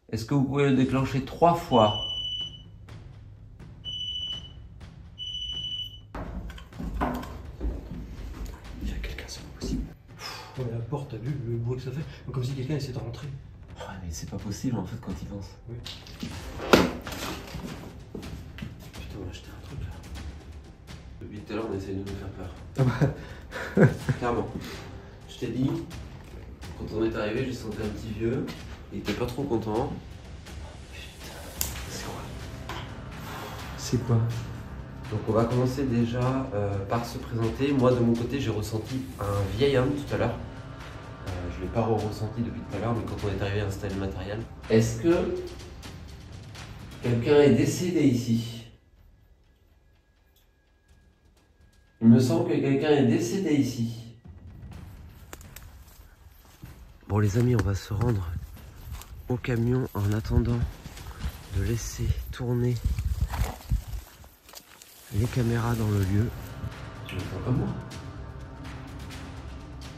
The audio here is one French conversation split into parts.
Est-ce que vous pouvez le déclencher 3 fois? Il y a quelqu'un, c'est pas possible. Ouais, la porte, t'as vu le bruit que ça fait? Comme si quelqu'un essayait de rentrer. Ouais, mais c'est pas possible en fait quand il pense. Oui. Putain, on va acheter un truc là. Depuis tout à l'heure, on essaie de nous faire peur. Ah bah. Clairement. Je t'ai dit, quand on est arrivé, j'ai senti un petit vieux. Il était pas trop content. Putain, c'est quoi? C'est quoi? Donc on va commencer déjà par se présenter. Moi de mon côté, j'ai ressenti un vieil homme tout à l'heure. Je ne l'ai pas ressenti depuis tout à l'heure, mais quand on est arrivé à installer le matériel. Est-ce que quelqu'un est décédé ici? Il me semble que quelqu'un est décédé ici. Bon les amis, on va se rendre au camion en attendant de laisser tourner les caméras dans le lieu. Tu m'entends comme moi?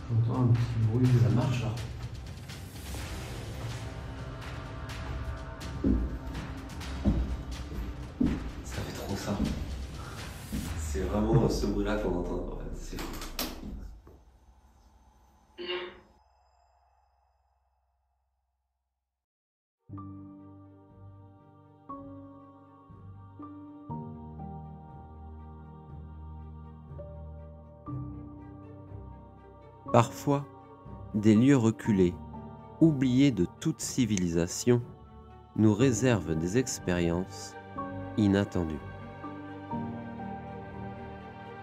J'entends un petit bruit. Ça marche là. Ça fait trop ça. C'est vraiment ce bruit là qu'on entend. Ouais, c'est fou. Parfois, des lieux reculés, oubliés de toute civilisation, nous réservent des expériences inattendues.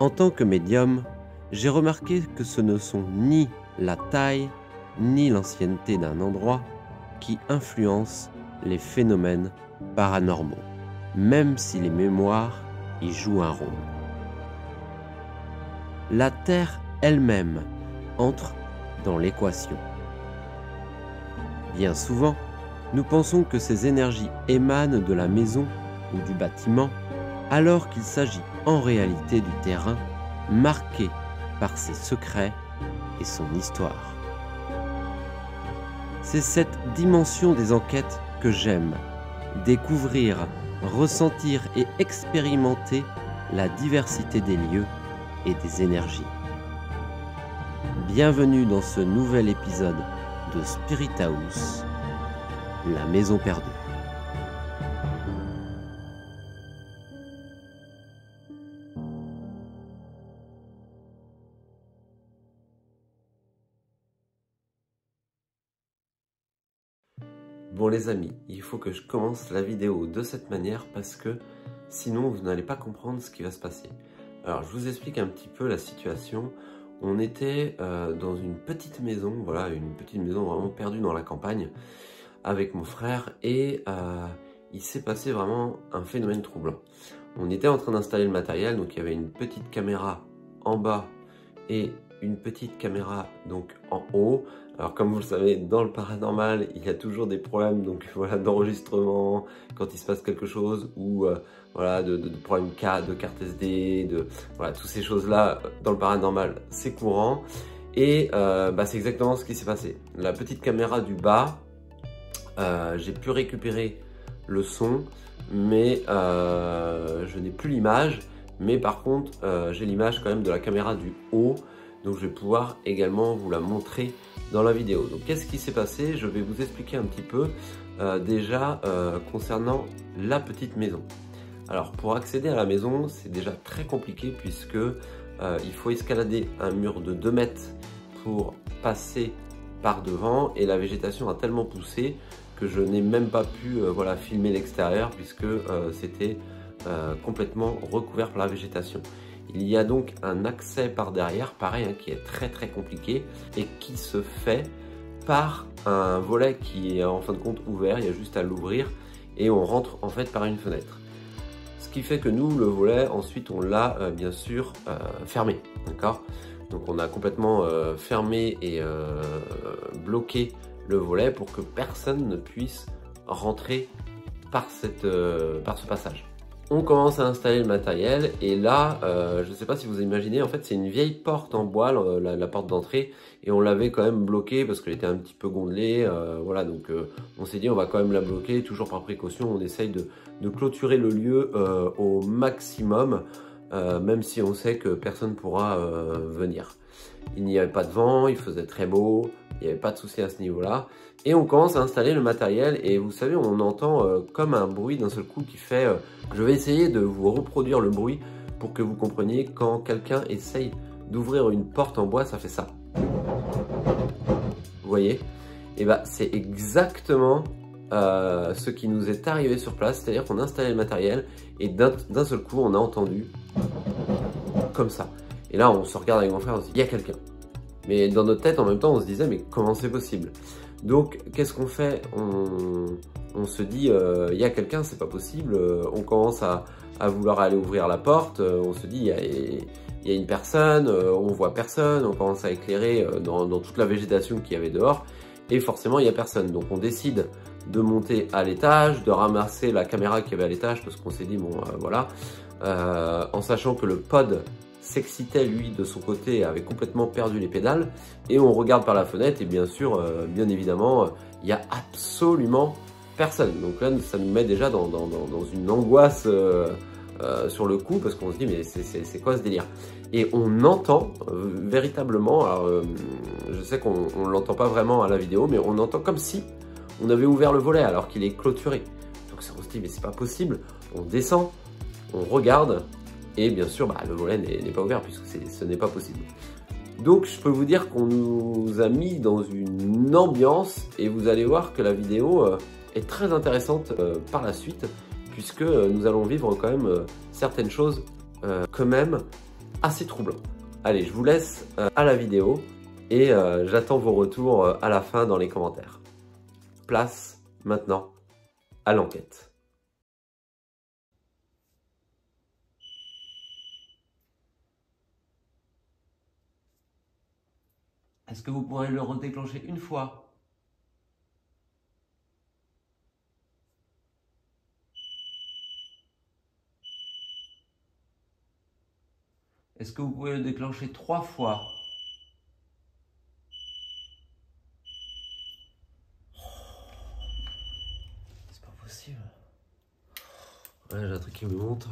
En tant que médium, j'ai remarqué que ce ne sont ni la taille ni l'ancienneté d'un endroit qui influencent les phénomènes paranormaux, même si les mémoires y jouent un rôle. La Terre elle-même entre dans l'équation. Bien souvent, nous pensons que ces énergies émanent de la maison ou du bâtiment, alors qu'il s'agit en réalité du terrain marqué par ses secrets et son histoire. C'est cette dimension des enquêtes que j'aime, découvrir, ressentir et expérimenter la diversité des lieux et des énergies. Bienvenue dans ce nouvel épisode de Spirit House, la maison perdue. Bon les amis, il faut que je commence la vidéo de cette manière parce que sinon vous n'allez pas comprendre ce qui va se passer. Alors je vous explique un petit peu la situation. On était dans une petite maison, voilà, une petite maison vraiment perdue dans la campagne avec mon frère et il s'est passé vraiment un phénomène troublant. On était en train d'installer le matériel, donc il y avait une petite caméra en bas et une petite caméra donc en haut. Alors comme vous le savez, dans le paranormal, il y a toujours des problèmes donc voilà d'enregistrement quand il se passe quelque chose ou voilà de problèmes de carte SD, voilà toutes ces choses là dans le paranormal c'est courant et c'est exactement ce qui s'est passé. La petite caméra du bas, j'ai pu récupérer le son, mais je n'ai plus l'image. Mais par contre, j'ai l'image quand même de la caméra du haut, donc je vais pouvoir également vous la montrer dans la vidéo. Donc qu'est-ce qui s'est passé? Je vais vous expliquer un petit peu déjà concernant la petite maison. Alors pour accéder à la maison, c'est déjà très compliqué puisque il faut escalader un mur de 2 mètres pour passer par devant et la végétation a tellement poussé que je n'ai même pas pu voilà, filmer l'extérieur puisque c'était complètement recouvert par la végétation. Il y a donc un accès par derrière, pareil, hein, qui est très compliqué et qui se fait par un volet qui est en fin de compte ouvert, il y a juste à l'ouvrir et on rentre en fait par une fenêtre. Ce qui fait que nous, le volet, ensuite on l'a bien sûr fermé, d'accord? Donc on a complètement fermé et bloqué le volet pour que personne ne puisse rentrer par ce passage. On commence à installer le matériel et là, je ne sais pas si vous imaginez, en fait c'est une vieille porte en bois, la porte d'entrée, et on l'avait quand même bloquée parce qu'elle était un petit peu gondelée, voilà, donc on s'est dit on va quand même la bloquer, toujours par précaution, on essaye de clôturer le lieu au maximum, même si on sait que personne ne pourra venir. Il n'y avait pas de vent, il faisait très beau, il n'y avait pas de souci à ce niveau-là. Et on commence à installer le matériel et vous savez, on entend comme un bruit d'un seul coup qui fait... je vais essayer de vous reproduire le bruit pour que vous compreniez quand quelqu'un essaye d'ouvrir une porte en bois, ça fait ça. Vous voyez? Et bah c'est exactement ce qui nous est arrivé sur place, c'est-à-dire qu'on a installé le matériel et d'un seul coup on a entendu comme ça. Et là on se regarde avec mon frère, on se dit il y a quelqu'un. Mais dans notre tête en même temps on se disait mais comment c'est possible? Donc qu'est-ce qu'on fait? On se dit il y a quelqu'un, c'est pas possible. On commence à vouloir aller ouvrir la porte, on se dit il y a une personne, on voit personne, on commence à éclairer dans toute la végétation qu'il y avait dehors et forcément il n'y a personne. Donc on décide de monter à l'étage, de ramasser la caméra qu'il y avait à l'étage parce qu'on s'est dit bon voilà, en sachant que le pod s'excitait lui de son côté, avait complètement perdu les pédales, et on regarde par la fenêtre et bien sûr, bien évidemment, il n'y a absolument personne. Donc là ça nous met déjà dans une angoisse sur le coup parce qu'on se dit mais c'est quoi ce délire? Et on entend véritablement, alors je sais qu'on ne l'entend pas vraiment à la vidéo, mais on entend comme si on avait ouvert le volet alors qu'il est clôturé. Donc on se dit mais c'est pas possible, on descend, on regarde, et bien sûr, le volet n'est pas ouvert puisque ce n'est pas possible. Donc je peux vous dire qu'on nous a mis dans une ambiance et vous allez voir que la vidéo est très intéressante par la suite puisque nous allons vivre quand même certaines choses quand même assez troublantes. Allez, je vous laisse à la vidéo et j'attends vos retours à la fin dans les commentaires. Place maintenant à l'enquête. Est-ce que vous pourrez le redéclencher une fois? Est-ce que vous pouvez le déclencher 3 fois? C'est pas possible. Ouais, j'ai un truc qui me monte.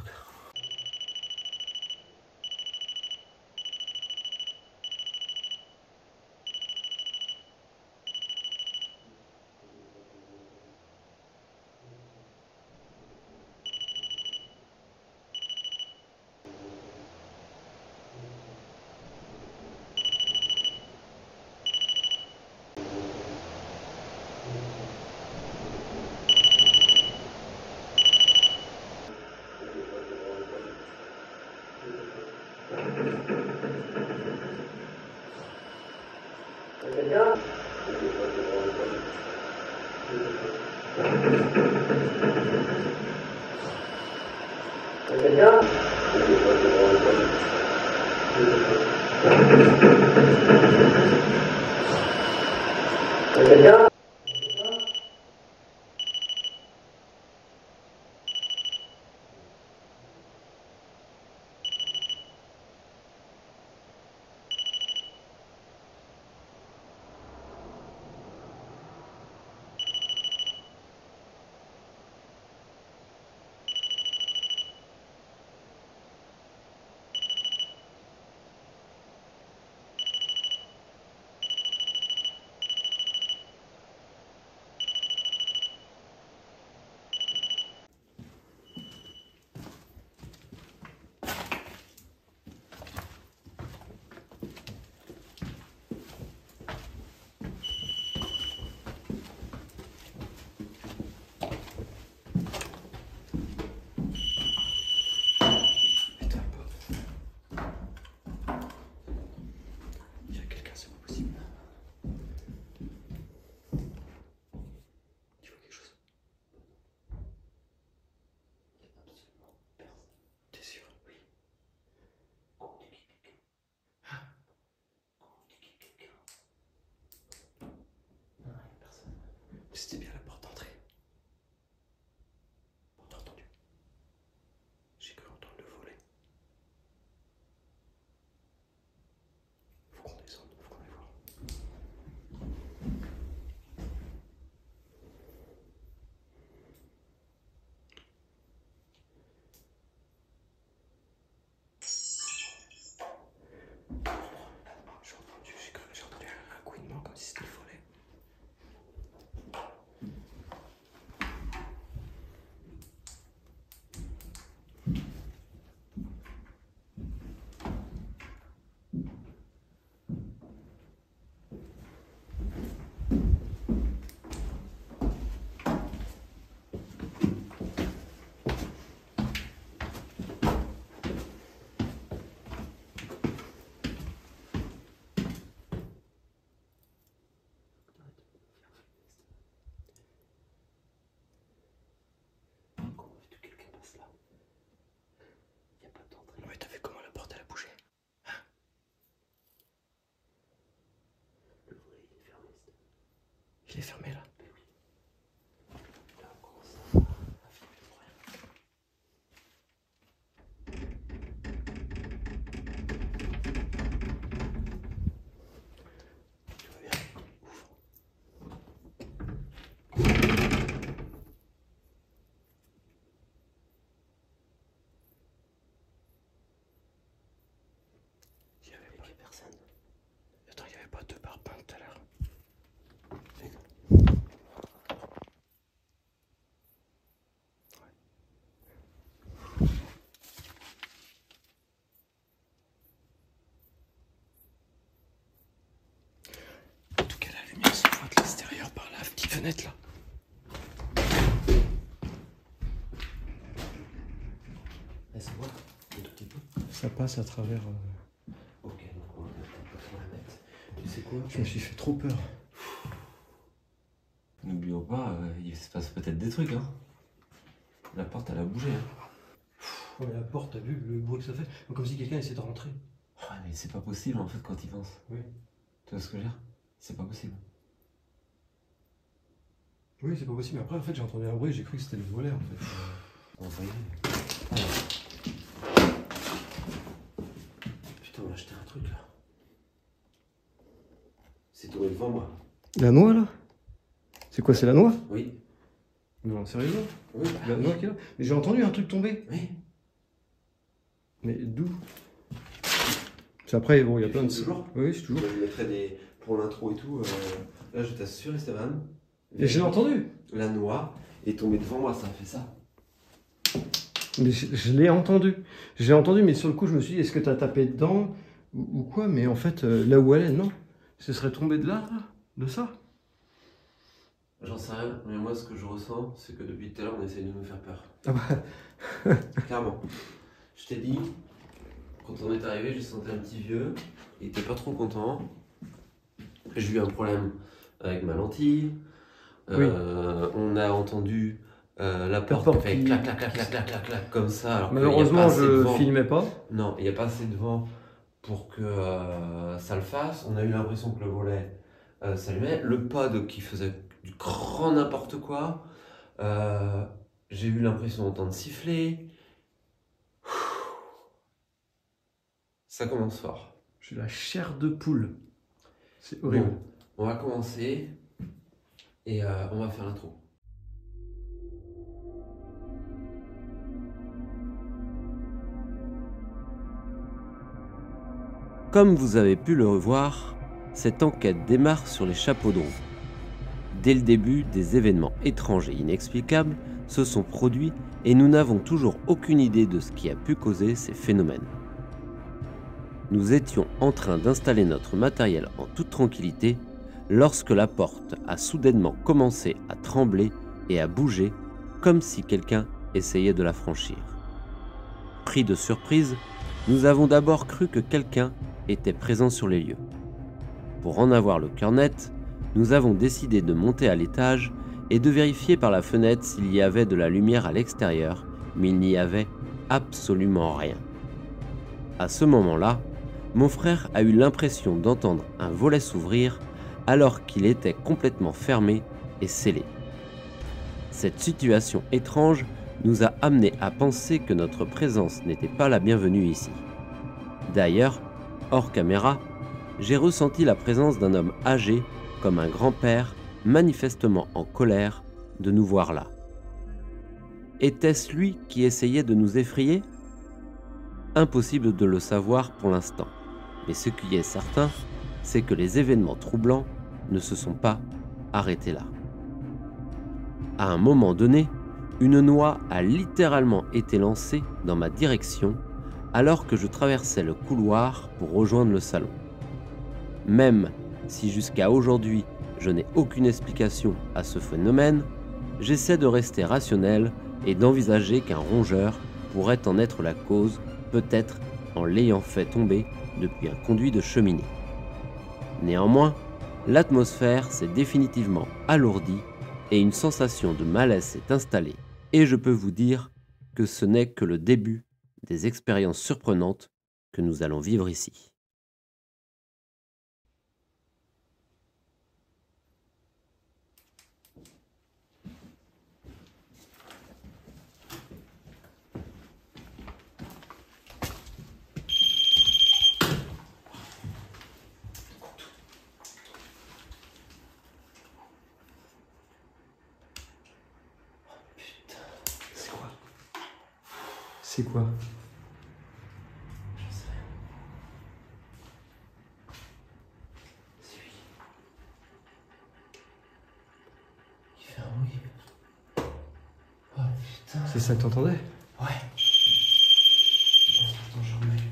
C'était bien la porte d'entrée. On t'a entendu. fenêtre là. Ça voit un tout petit peu. Ça passe à travers. Ok, donc on va pas trop la mettre. Tu sais quoi? Je me suis fait trop peur. N'oublions pas, il se passe peut-être des trucs, hein. La porte, elle a bougé, hein. Ouais, la porte, t'as vu le bruit que ça fait? Comme si quelqu'un essayait de rentrer. Ouais, mais c'est pas possible en fait quand il pense. Oui. Tu vois ce que je veux dire? C'est pas possible. Oui, c'est pas possible. Après, en fait, j'ai entendu un bruit, j'ai cru que c'était le volet en fait. On va y aller. Putain, on a acheté un truc là. C'est tombé devant moi. La noix là? C'est quoi, c'est la noix? Oui. Non, sérieusement? Oui, La noix qui est là? Mais j'ai entendu un truc tomber. Oui. Mais d'où? C'est après, bon, il y a plein de. Toujours. Oui, c'est toujours. Je mettrai des. Pour l'intro et tout. Là, je t'assure, Esteban. Et je l'ai entendu. La noix est tombée devant moi, ça a fait ça. Mais je l'ai entendu. J'ai entendu, mais sur le coup, je me suis dit, est-ce que tu as tapé dedans ou quoi? Mais en fait, là où elle est, non. Ce serait tombé de là, de ça. J'en sais rien, mais moi, ce que je ressens, c'est que depuis tout à l'heure, on essaye de nous faire peur. Ah bah. Clairement. Je t'ai dit, quand on est arrivé, j'ai senti un petit vieux. Il était pas trop content. J'ai eu un problème avec ma lentille. Oui. On a entendu la porte qui fait clac, clac, clac, clac, clac, clac, clac, comme ça. Alors malheureusement, je filmais pas. Non, il n'y a pas assez de vent pour que ça le fasse. On a eu l'impression que le volet s'allumait. Le pod qui faisait du grand n'importe quoi. J'ai eu l'impression d'entendre siffler. Ça commence fort. J'ai la chair de poule. C'est horrible. Bon, on va commencer et on va faire l'intro. Comme vous avez pu le revoir, cette enquête démarre sur les chapeaux de roue. Dès le début, des événements étranges et inexplicables se sont produits et nous n'avons toujours aucune idée de ce qui a pu causer ces phénomènes. Nous étions en train d'installer notre matériel en toute tranquillité lorsque la porte a soudainement commencé à trembler et à bouger comme si quelqu'un essayait de la franchir. Pris de surprise, nous avons d'abord cru que quelqu'un était présent sur les lieux. Pour en avoir le cœur net, nous avons décidé de monter à l'étage et de vérifier par la fenêtre s'il y avait de la lumière à l'extérieur, mais il n'y avait absolument rien. À ce moment-là, mon frère a eu l'impression d'entendre un volet s'ouvrir alors qu'il était complètement fermé et scellé. Cette situation étrange nous a amené à penser que notre présence n'était pas la bienvenue ici. D'ailleurs, hors caméra, j'ai ressenti la présence d'un homme âgé, comme un grand-père, manifestement en colère de nous voir là. Était-ce lui qui essayait de nous effrayer ? Impossible de le savoir pour l'instant, mais ce qui est certain, c'est que les événements troublants ne se sont pas arrêtés là. À un moment donné, une noix a littéralement été lancée dans ma direction alors que je traversais le couloir pour rejoindre le salon. Même si jusqu'à aujourd'hui je n'ai aucune explication à ce phénomène, j'essaie de rester rationnel et d'envisager qu'un rongeur pourrait en être la cause, peut-être en l'ayant fait tomber depuis un conduit de cheminée. Néanmoins, l'atmosphère s'est définitivement alourdie et une sensation de malaise s'est installée, et je peux vous dire que ce n'est que le début des expériences surprenantes que nous allons vivre ici. C'est quoi? J'en sais rien. C'est lui. Il fait un bruit. Oh putain. C'est ça que t'entendais? Ouais. Attends, je remets.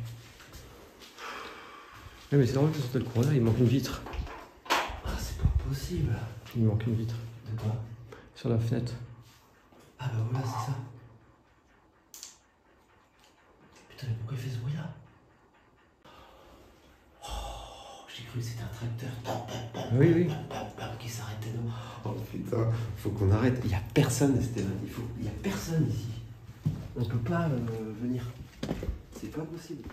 Ouais, mais c'est normal que tu sortais le courant, il manque une vitre. Ah, c'est pas possible. Il manque une vitre. De quoi? Sur la fenêtre. Ah bah voilà, c'est ça. Putain, mais pourquoi il fait ce bruit là? Oh, j'ai cru que c'était un tracteur. Oui, oui. Qui s'arrêtait là. Oh putain, faut qu'on arrête. Il y a personne, Esteban. Il y a personne ici. On peut pas venir. C'est pas possible.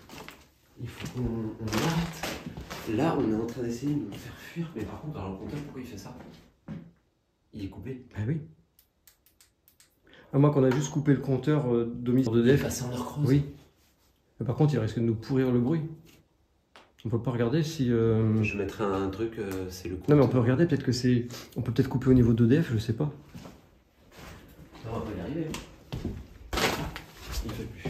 Il faut qu'on arrête. Là, on est en train d'essayer de nous faire fuir. Mais par contre, dans le compteur, pourquoi il fait ça? Il est coupé. Ah oui. À moins qu'on a juste coupé le compteur domicile Il est d'EDF. passé en heure creuse. Oui. Mais par contre, il risque de nous pourrir le bruit. On peut pas regarder si... Je mettrai un truc, c'est le compteur. Non mais on peut regarder, peut-être que c'est... On peut peut-être couper au niveau d'EDF, je sais pas. Non, on va y arriver. Il fait plus.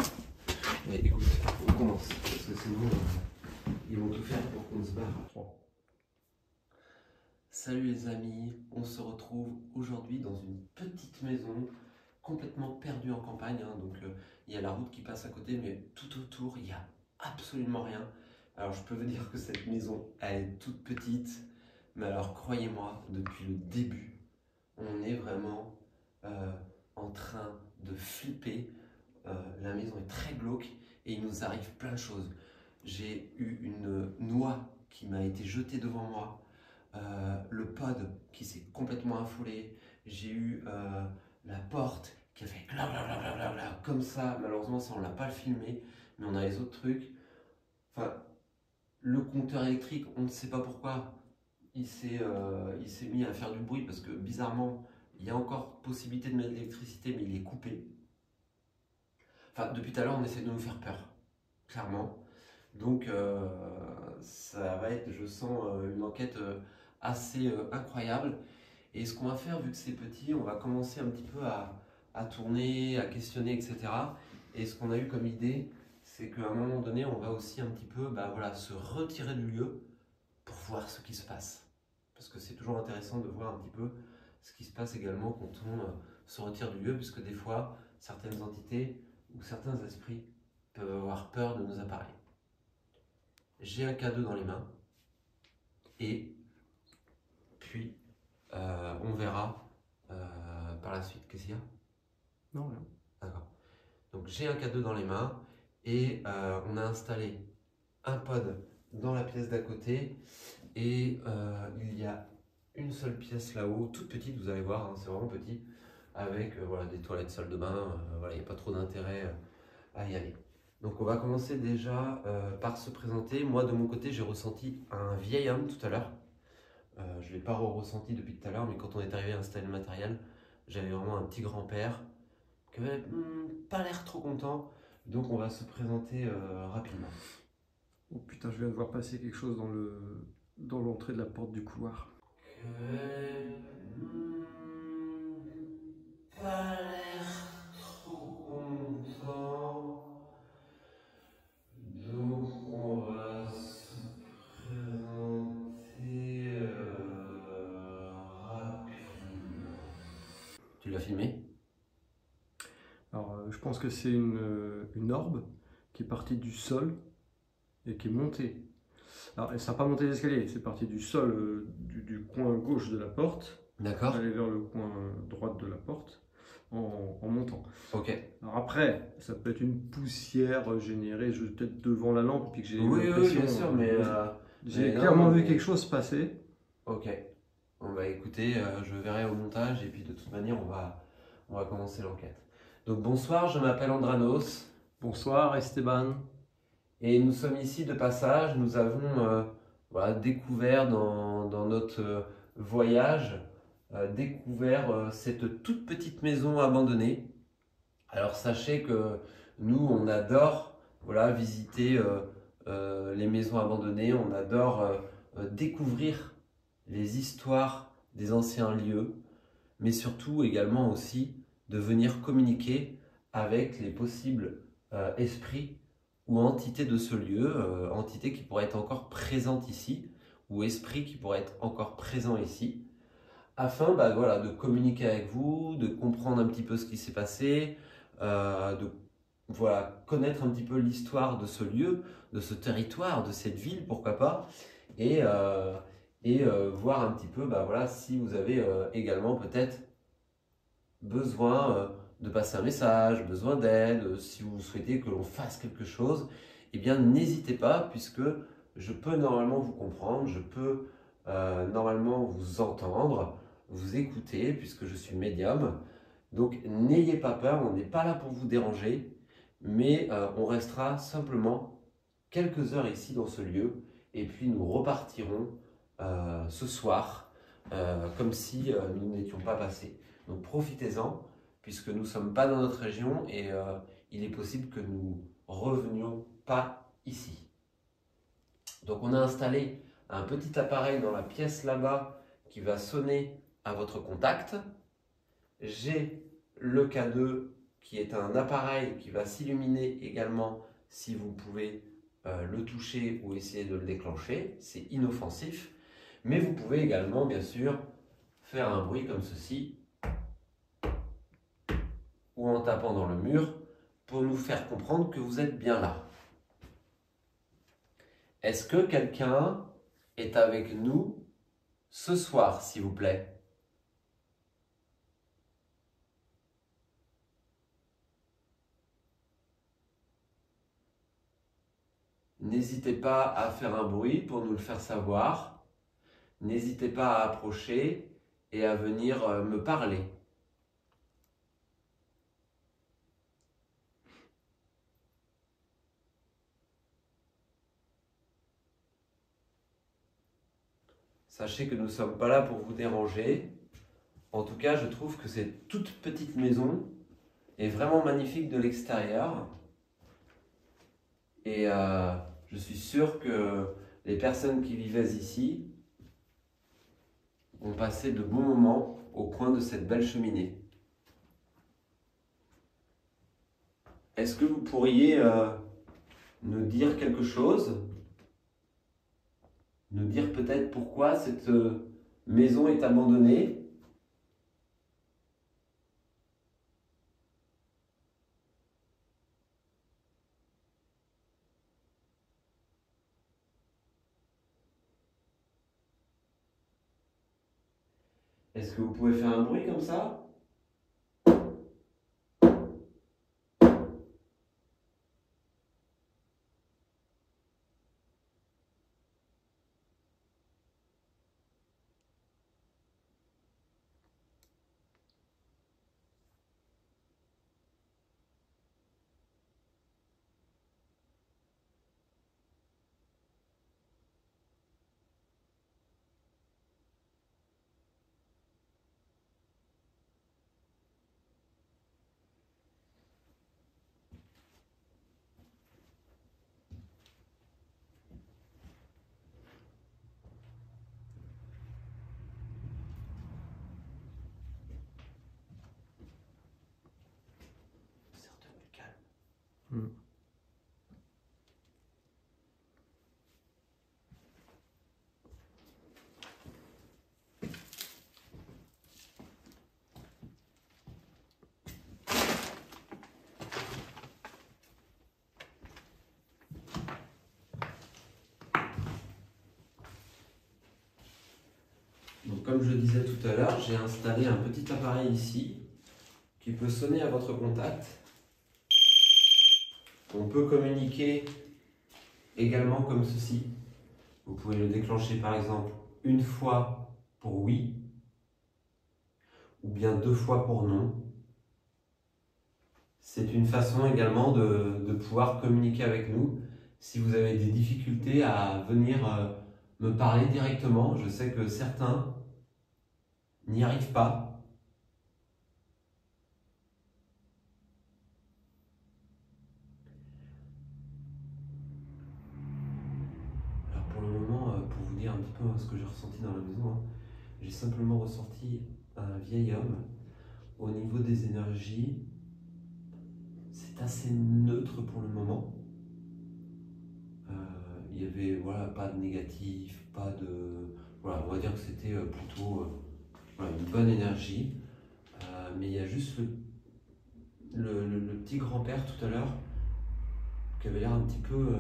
Mais écoute, on commence. Parce que sinon, ils vont tout faire pour qu'on se barre. Salut les amis, on se retrouve aujourd'hui dans une petite maison complètement perdue en campagne. Donc il y a la route qui passe à côté, mais tout autour, il n'y a absolument rien. Alors je peux vous dire que cette maison, elle est toute petite. Mais alors croyez-moi, depuis le début, on est vraiment en train de flipper. La maison est très glauque et il nous arrive plein de choses. J'ai eu une noix qui m'a été jetée devant moi. Le pod qui s'est complètement affolé. J'ai eu la porte qui a fait gla comme ça. Malheureusement, ça on l'a pas filmé, mais on a les autres trucs. Enfin, le compteur électrique, on ne sait pas pourquoi il s'est mis à faire du bruit parce que bizarrement, il y a encore possibilité de mettre de l'électricité, mais il est coupé. Enfin, depuis tout à l'heure, on essaie de nous faire peur, clairement. Donc, ça va être, je sens, une enquête assez incroyable. Et ce qu'on va faire, vu que c'est petit, on va commencer un petit peu à tourner, à questionner, etc. Et ce qu'on a eu comme idée, c'est qu'à un moment donné, on va aussi un petit peu voilà, se retirer du lieu pour voir ce qui se passe. Parce que c'est toujours intéressant de voir un petit peu ce qui se passe également quand on se retire du lieu, puisque des fois, certaines entités ou certains esprits peuvent avoir peur de nos appareils. J'ai un cadeau dans les mains et puis on verra par la suite. Qu'est-ce qu'il y a? Non, rien. D'accord. Donc j'ai un cadeau dans les mains et on a installé un pod dans la pièce d'à côté et il y a une seule pièce là-haut, toute petite, vous allez voir, hein, c'est vraiment petit, avec voilà, des toilettes, salle de bain, voilà, il n'y a pas trop d'intérêt à y aller. Donc on va commencer déjà par se présenter. Moi de mon côté j'ai ressenti un vieil homme tout à l'heure. Je ne l'ai pas ressenti depuis tout à l'heure, mais quand on est arrivé à installer le matériel, j'avais vraiment un petit grand-père qui avait pas l'air trop content. Donc on va se présenter rapidement. Oh putain, je viens de voir passer quelque chose dans l'entrée de la porte du couloir. Pas l'air trop content. Donc on va se présenter rapidement. Tu l'as filmé? Alors, je pense que c'est une orbe qui est partie du sol et qui est montée. Alors, ça n'a pas monté les escaliers, c'est parti du sol, du coin gauche de la porte, D'accord. aller vers le coin droite de la porte en montant. Ok. Alors après, ça peut être une poussière générée peut-être devant la lampe, puis que j'ai Oui, bien sûr, mais j'ai mais clairement non, vu mais- quelque chose passer. Ok. On va écouter, je verrai au montage et puis de toute manière on va commencer l'enquête. Donc bonsoir, je m'appelle Andranos Bonsoir Esteban. et nous sommes ici de passage. Nous avons voilà, découvert dans notre voyage, découvert cette toute petite maison abandonnée. Alors sachez que nous on adore voilà, visiter les maisons abandonnées, on adore découvrir les histoires des anciens lieux, mais surtout également aussi de venir communiquer avec les possibles esprits ou entités de ce lieu, entités qui pourraient être encore présentes ici, ou esprits qui pourraient être encore présents ici, afin voilà, de communiquer avec vous, de comprendre un petit peu ce qui s'est passé, de voilà, connaître un petit peu l'histoire de ce lieu, de ce territoire, de cette ville, pourquoi pas, et voir un petit peu voilà, si vous avez également peut-être besoin de passer un message, besoin d'aide, si vous souhaitez que l'on fasse quelque chose, eh bien n'hésitez pas puisque je peux normalement vous comprendre, je peux normalement vous entendre, vous écouter puisque je suis médium. Donc n'ayez pas peur, on n'est pas là pour vous déranger, mais on restera simplement quelques heures ici dans ce lieu et puis nous repartirons ce soir comme si nous n'étions pas passés. Donc profitez-en puisque nous ne sommes pas dans notre région et il est possible que nous revenions pas ici. Donc on a installé un petit appareil dans la pièce là-bas qui va sonner à votre contact. J'ai le K2 qui est un appareil qui va s'illuminer également si vous pouvez le toucher ou essayer de le déclencher. C'est inoffensif. Mais vous pouvez également, bien sûr, faire un bruit comme ceci ou en tapant dans le mur pour nous faire comprendre que vous êtes bien là. Est-ce que quelqu'un est avec nous ce soir, s'il vous plaît? N'hésitez pas à faire un bruit pour nous le faire savoir. N'hésitez pas à approcher et à venir me parler. Sachez que nous ne sommes pas là pour vous déranger. En tout cas, je trouve que cette toute petite maison est vraiment magnifique de l'extérieur. Et je suis sûr que les personnes qui vivaient ici ont passé de bons moments au coin de cette belle cheminée. Est-ce que vous pourriez nous dire quelque chose? Nous dire peut-être pourquoi cette maison est abandonnée? Est-ce que vous pouvez faire un bruit comme ça? C'est redevenu calme. Donc, comme je disais tout à l'heure, j'ai installé un petit appareil ici qui peut sonner à votre contact. On peut communiquer également comme ceci. Vous pouvez le déclencher par exemple une fois pour oui ou bien 2 fois pour non. C'est une façon également de pouvoir communiquer avec nous. Si vous avez des difficultés à venir me parler directement, je sais que certains n'y arrivent pas. Alors pour le moment, pour vous dire un petit peu ce que j'ai ressenti dans la maison, j'ai simplement ressenti un vieil homme. Au niveau des énergies, c'est assez neutre pour le moment. Il y avait pas de négatif, pas de... Voilà, on va dire que c'était plutôt une bonne énergie. Mais il y a juste le petit grand-père tout à l'heure qui avait l'air un petit peu...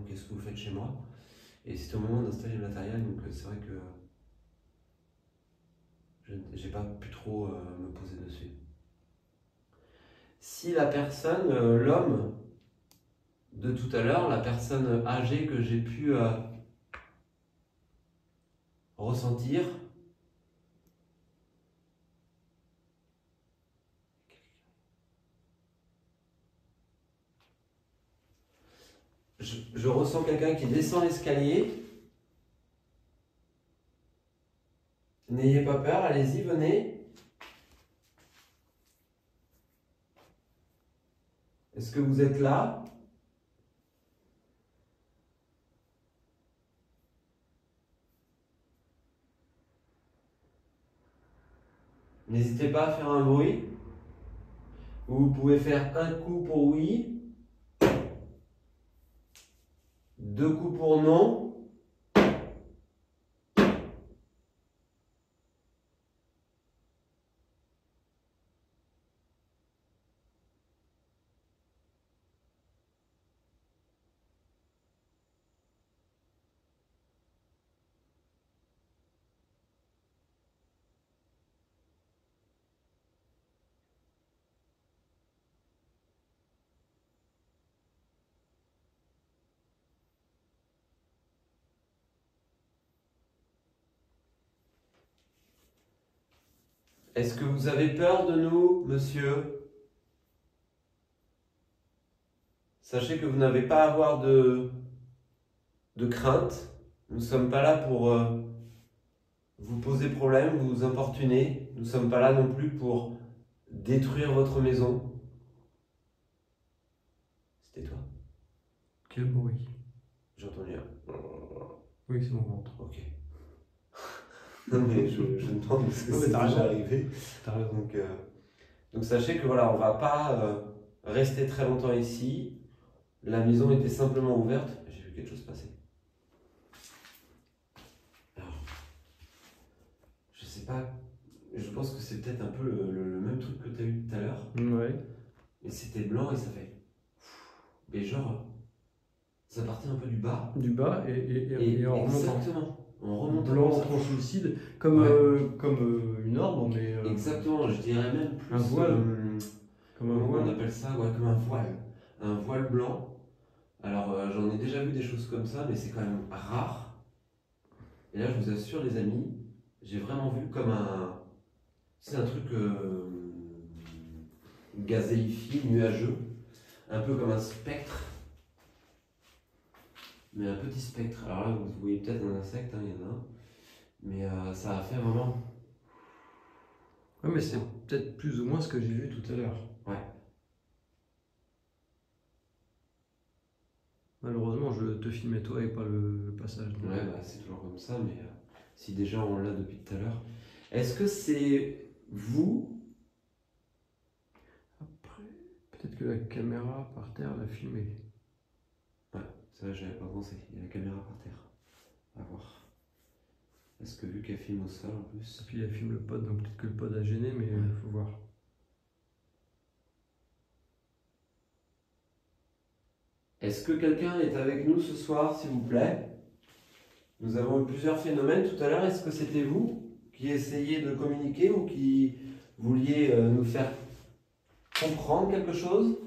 qu'est-ce que vous faites chez moi? Et c'était au moment d'installer le matériel, donc c'est vrai que j'ai pas pu trop me poser dessus. Si la personne, l'homme de tout à l'heure, la personne âgée que j'ai pu ressentir, je ressens quelqu'un qui descend l'escalier. N'ayez pas peur, allez-y, venez. Est-ce que vous êtes là? N'hésitez pas à faire un bruit. Vous pouvez faire un coup pour oui, 2 coups pour non. Est-ce que vous avez peur de nous, monsieur? Sachez que vous n'avez pas à avoir de crainte. Nous ne sommes pas là pour vous poser problème, vous importuner. Nous ne sommes pas là non plus pour détruire votre maison. C'était toi? Quel bruit? J'ai entendu un... Oui, c'est mon ventre. Ok. Non mais je me demande parce que Non, mais c'est t'as déjà raison. arrivé. T'as raison. Donc sachez que voilà, on va pas rester très longtemps ici. La maison était simplement ouverte. J'ai vu quelque chose passer. Alors, je sais pas. Je pense que c'est peut-être un peu le même truc que tu as eu tout à l'heure. Ouais. Et c'était blanc et ça fait. Mais genre, ça partait un peu du bas. Du bas et en remontant. Exactement. En remontant Blanc comme ça. translucide, comme, Ouais. comme une orbe, mais. Exactement, je dirais même plus. Un voile. Comme un Comment on voile. appelle ça? Ouais, comme un voile. Un voile blanc. Alors, j'en ai déjà vu des choses comme ça, mais c'est quand même rare. Et là, je vous assure, les amis, j'ai vraiment vu comme un. C'est un truc gazéifié, nuageux. Un peu comme un spectre. Mais un petit spectre. Alors là, vous voyez peut-être un insecte, hein, il y en a un. Mais ça a fait vraiment. Ouais, mais c'est peut-être plus ou moins ce que j'ai vu tout à l'heure. Ouais. Malheureusement, je te filmais toi et pas le passage. Ouais, bah, c'est toujours comme ça, mais si déjà on l'a depuis tout à l'heure. Est-ce que c'est vous? Après, peut-être que la caméra par terre l'a filmé. Ouais, ça j'avais pas pensé. Il y a la caméra par terre. À voir. Est-ce que vu qu'elle filme au sol en plus. Et puis elle filme le pod, donc peut-être que le pod a gêné, mais il faut voir. Est-ce que quelqu'un est avec nous ce soir, s'il vous plaît? Nous avons eu plusieurs phénomènes tout à l'heure. Est-ce que c'était vous qui essayiez de communiquer ou qui vouliez nous faire comprendre quelque chose?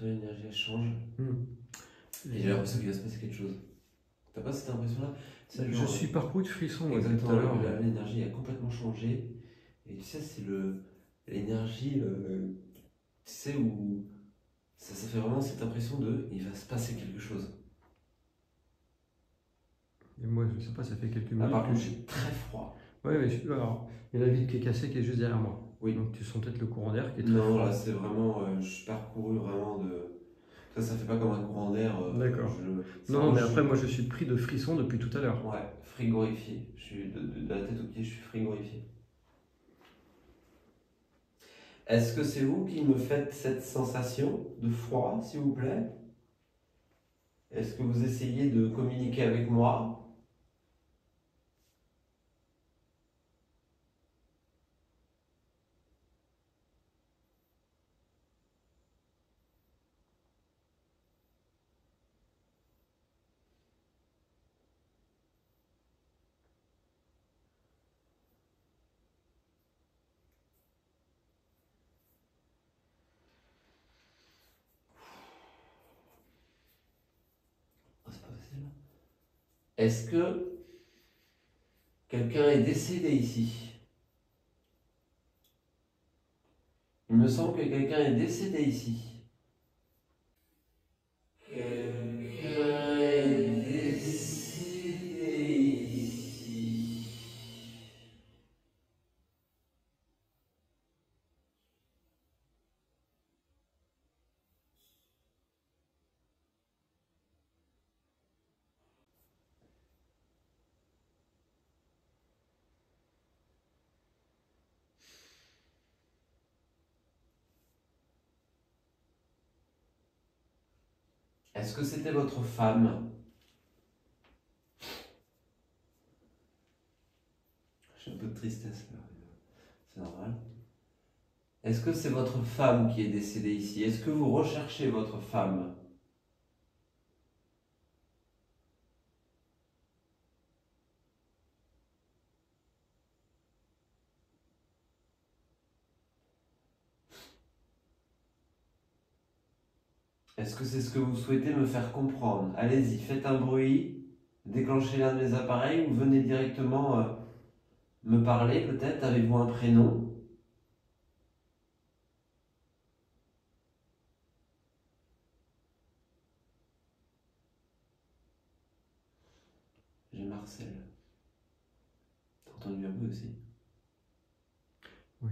L'énergie elle change. Et j'ai l'impression qu'il va se passer quelque chose. T'as pas cette impression-là? Je suis parcouru de frissons. Exactement, tout à l'heure. l'énergie a complètement changé. Et tu sais, c'est l'énergie, tu sais, où ça fait vraiment cette impression de il va se passer quelque chose. Et moi, je sais pas, ça fait quelques Là, minutes par que contre, je... j'ai très froid. Ouais, mais alors, il y a la vitre qui est cassée qui est juste derrière moi. Oui. Donc tu sens peut-être le courant d'air qui est très Non, fort. là, c'est vraiment. Je suis parcouru vraiment de. Ça fait pas comme un courant d'air. D'accord. C'est Non, vraiment, mais après, moi, je suis pris de frissons depuis tout à l'heure. Ouais, frigorifié. Je suis de la tête aux pieds, je suis frigorifié. Est-ce que c'est vous qui me faites cette sensation de froid, s'il vous plaît? Est-ce que vous essayez de communiquer avec moi? Ah, c'est pas facile. Est-ce que quelqu'un est décédé ici? Il me semble que quelqu'un est décédé ici. Quelqu'un est décédé ici. Est-ce que c'était votre femme? J'ai un peu de tristesse là, c'est normal. Est-ce que c'est votre femme qui est décédée ici? Est-ce que vous recherchez votre femme? Est-ce que c'est ce que vous souhaitez me faire comprendre? Allez-y, faites un bruit, déclenchez l'un de mes appareils ou venez directement me parler peut-être. Avez-vous un prénom? J'ai Marcel. T'as entendu un bruit aussi? Oui.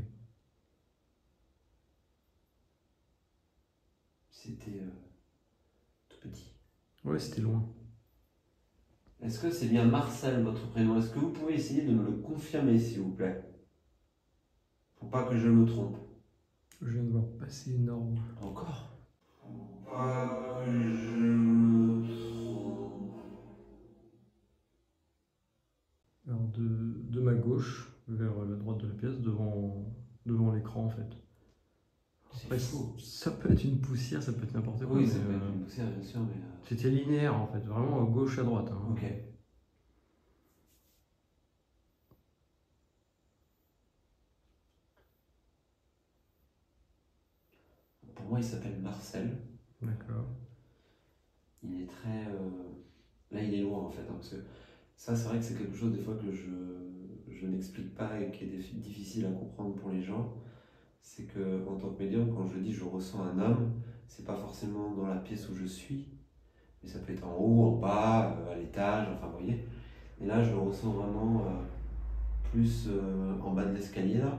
C'était tout petit. Ouais, c'était loin. Est-ce que c'est bien Marcel votre prénom? Est-ce que vous pouvez essayer de me le confirmer s'il vous plaît? Faut pas que je me trompe. Je viens de voir passer une orbe. Encore? Faut pas que je me trompe. Alors de ma gauche vers la droite de la pièce, devant l'écran en fait. C'est Après, fou. ça peut être une poussière, ça peut être n'importe quoi. Oui, Mais ça peut être une poussière bien sûr, mais... c'était linéaire en fait, vraiment gauche à droite. Hein. Ok. Pour moi, il s'appelle Marcel. D'accord. Il est très... Là, il est loin en fait, hein, parce que ça, c'est vrai que c'est quelque chose des fois que je n'explique pas et qui est difficile à comprendre pour les gens. C'est que en tant que médium, quand je dis je ressens un homme, c'est pas forcément dans la pièce où je suis, mais ça peut être en haut, en bas, à l'étage, enfin vous voyez. Et là, je le ressens vraiment plus en bas de l'escalier là.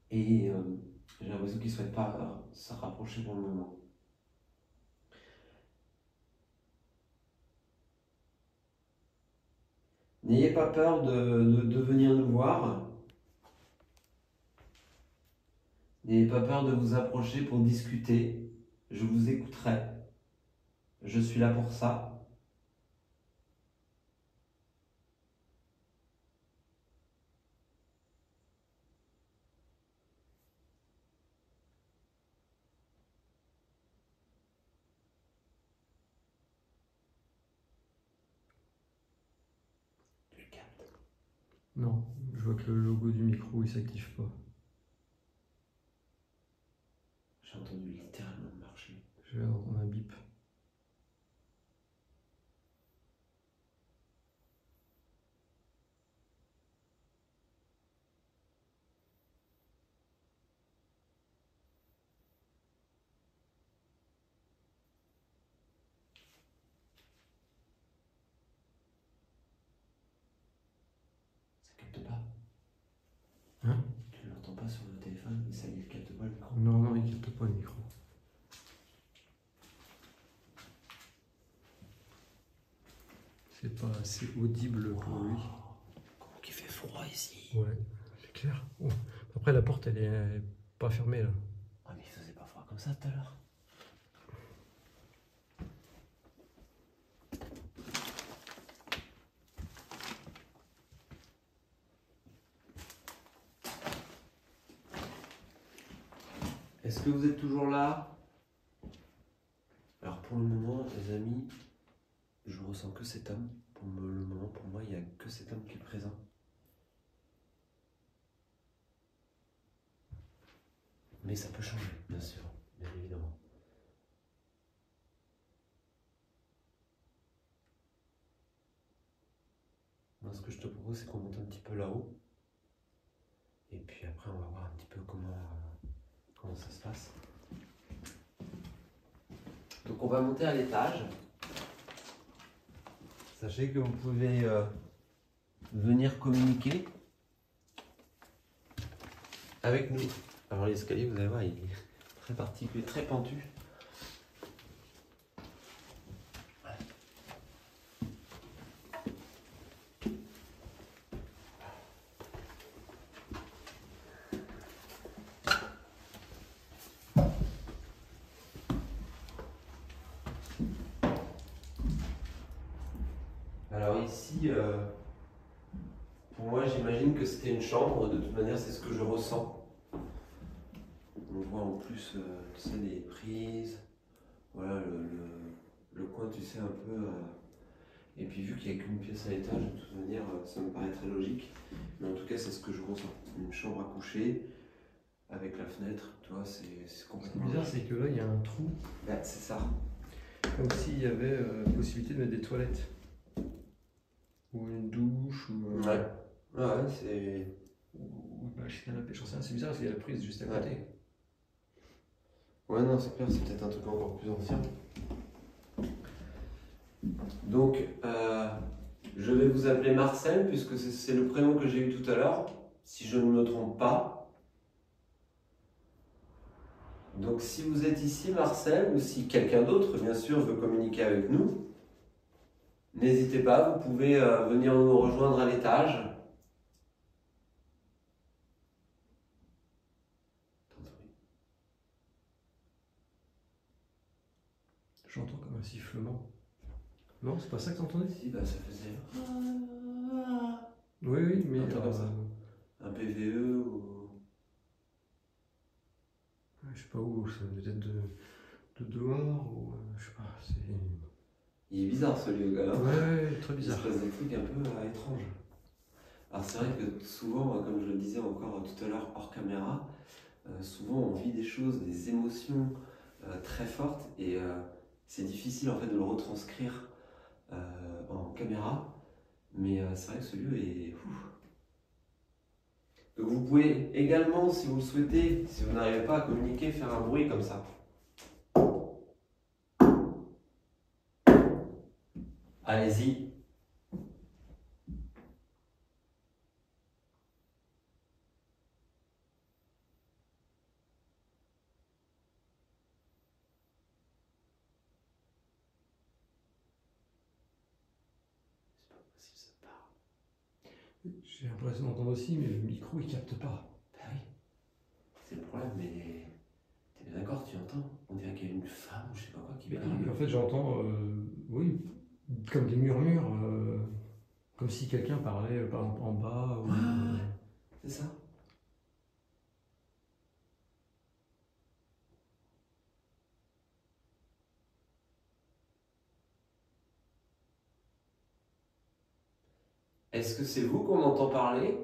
Et j'ai l'impression qu'il ne souhaite pas se rapprocher pour le moment. N'ayez pas peur de venir nous voir. N'ayez pas peur de vous approcher pour discuter. Je vous écouterai. Je suis là pour ça. Tu le captes? Non, je vois que le logo du micro il s'active pas. J'ai entendu littéralement marcher. Je vais entendre un bip. capte pas. Hein? Tu l'entends pas sur le téléphone, et ça y est, il capte pas le micro. Non, non, il capte pas le micro. C'est pas assez audible pour lui. Comment qu'il fait froid ici. Ouais, c'est clair. Oh. Après, la porte, elle est pas fermée là. Ah, mais il faisait pas froid comme ça tout à l'heure. Est-ce que vous êtes toujours là? Alors pour le moment, les amis, je ressens que cet homme. Pour le moment, pour moi, il n'y a que cet homme qui est présent. Mais ça peut changer, bien sûr, bien évidemment. Moi, ce que je te propose, c'est qu'on monte un petit peu là-haut. Et puis après, on va voir un petit peu comment ça se passe. Donc on va monter à l'étage. Sachez que vous pouvez venir communiquer avec nous. Alors l'escalier, vous allez voir, il est très particulier, très pentu. Alors ici, pour moi, j'imagine que c'était une chambre. De toute manière, c'est ce que je ressens. On voit en plus, tu sais, les prises. Voilà, le coin, tu sais, un peu. Et puis vu qu'il n'y a qu'une pièce à l'étage, de toute manière, ça me paraît très logique. Mais en tout cas, c'est ce que je ressens. Une chambre à coucher, avec la fenêtre, tu vois, c'est Ce qui complètement... est bizarre, c'est que là, il y a un trou. Ouais, c'est ça. Comme s'il y avait possibilité de mettre des toilettes. Ou une douche, ou... Ouais, ouais, c'est... Ou une machine à laver, j'en sais rien. C'est bizarre parce qu'il y a la prise juste à Ouais. côté. Ouais, non, c'est clair, c'est peut-être un truc encore plus ancien. Donc, je vais vous appeler Marcel, puisque c'est le prénom que j'ai eu tout à l'heure, si je ne me trompe pas. Donc, si vous êtes ici, Marcel, ou si quelqu'un d'autre, bien sûr, veut communiquer avec nous, n'hésitez pas, vous pouvez venir nous rejoindre à l'étage. J'entends comme un sifflement. Non, c'est pas ça que t'entendais? Si, bah ça faisait... Oui, oui, mais... Un truc comme ça. Un PVE ou... Je sais pas où, ça doit être de dehors, ou... je sais pas, c'est... Il est bizarre ce lieu, gars. Ouais, très Il bizarre. se passe des trucs un peu étranges. Alors c'est vrai que souvent, comme je le disais encore tout à l'heure hors caméra, souvent on vit des choses, des émotions très fortes et c'est difficile en fait de le retranscrire en caméra. Mais c'est vrai que ce lieu est... Donc vous pouvez également, si vous le souhaitez, si vous n'arrivez pas à communiquer, faire un bruit comme ça. Allez-y. C'est pas possible, ça part. J'ai l'impression d'entendre aussi, mais le micro il capte pas. Bah oui, c'est le problème, mais t'es bien d'accord, tu entends? On dirait qu'il y a une femme ou je sais pas quoi qui Mais parle. en fait, j'entends, oui, comme des murmures, comme si quelqu'un parlait par exemple en bas. Ou, Ouais, c'est ça. Est-ce que c'est vous qu'on entend parler?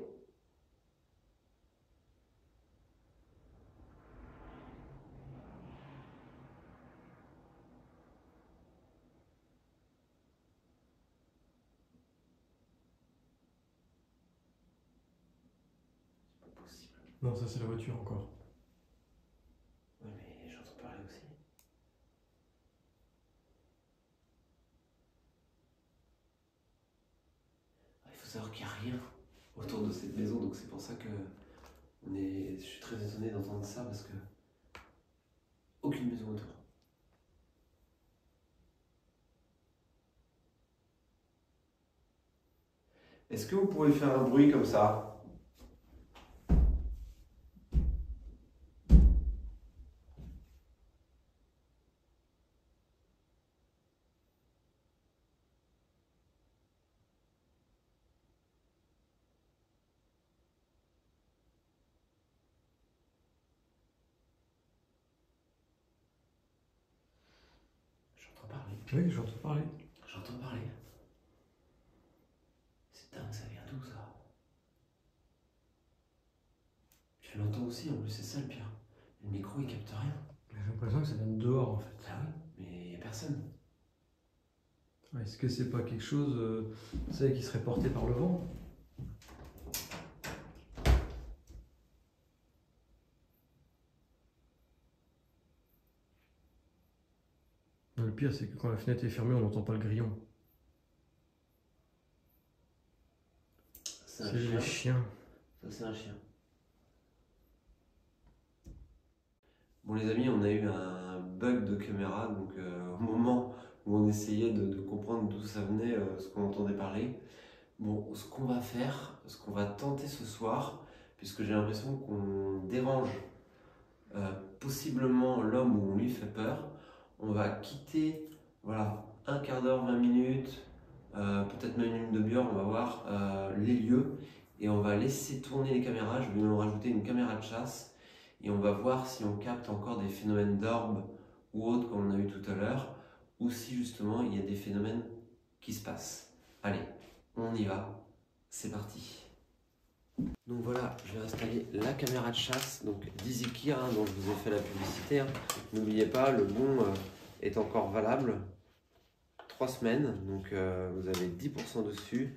C'est pas possible. Non, ça c'est la voiture encore. Oui, mais j'entends parler aussi. Il faut savoir qu'il n'y a rien. autour de cette maison, donc c'est pour ça que je suis très étonné d'entendre ça parce que aucune maison autour. Est-ce que vous pouvez faire un bruit comme ça? J'entends parler. Oui, j'entends parler. J'entends parler. C'est dingue, ça vient d'où ça? Tu l'entends aussi, en plus, c'est ça le pire. Le micro il capte rien. J'ai l'impression que ça vient de dehors en fait. Ah oui, mais il n'y a personne. Est-ce que c'est pas quelque chose qui serait porté par le vent? Le pire, c'est que quand la fenêtre est fermée, on n'entend pas le grillon. C'est les chiens. Ça, c'est un chien. Bon les amis, on a eu un bug de caméra, donc au moment où on essayait de comprendre d'où ça venait, ce qu'on entendait parler. Bon, ce qu'on va faire, ce qu'on va tenter ce soir, puisque j'ai l'impression qu'on dérange possiblement l'homme ou on lui fait peur, on va quitter, voilà, un quart d'heure, 20 minutes, peut-être même une demi-heure, on va voir les lieux et on va laisser tourner les caméras. Je vais même rajouter une caméra de chasse et on va voir si on capte encore des phénomènes d'orbes ou autres comme on a eu tout à l'heure, ou si justement il y a des phénomènes qui se passent. Allez, on y va, c'est parti. Donc voilà, je vais installer la caméra de chasse, donc d'EasyKeer, dont je vous ai fait la publicité. N'oubliez pas, le bon est encore valable 3 semaines, donc vous avez 10% dessus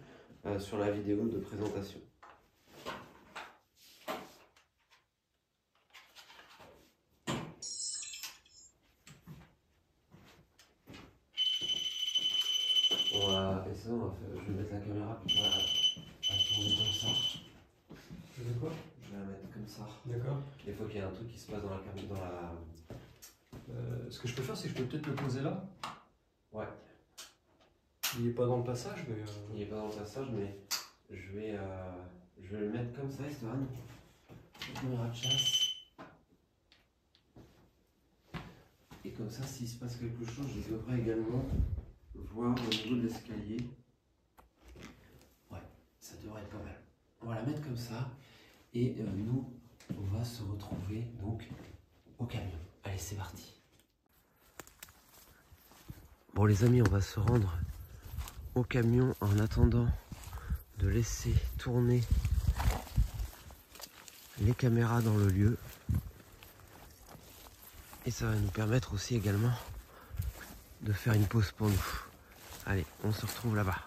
sur la vidéo de présentation. Voilà, et ça, je vais mettre la caméra pour tourner comme ça. Tu fais quoi? Je vais la mettre comme ça. D'accord. Des fois qu'il y a un truc qui se passe dans la caméra, Ce que je peux faire, c'est que je peux peut-être le poser là. Ouais. Il n'est pas dans le passage, mais... Il n'est pas dans le passage, mais je vais le mettre comme ça, Esteban. La caméra de chasse. Et comme ça, s'il se passe quelque chose, je devrais également voir au niveau de l'escalier. Ouais, ça devrait être pas mal. On va la mettre comme ça. Et nous, on va se retrouver donc au camion. Allez, c'est parti. Bon les amis, on va se rendre au camion en attendant de laisser tourner les caméras dans le lieu. Et ça va nous permettre aussi également de faire une pause pour nous. Allez, on se retrouve là-bas.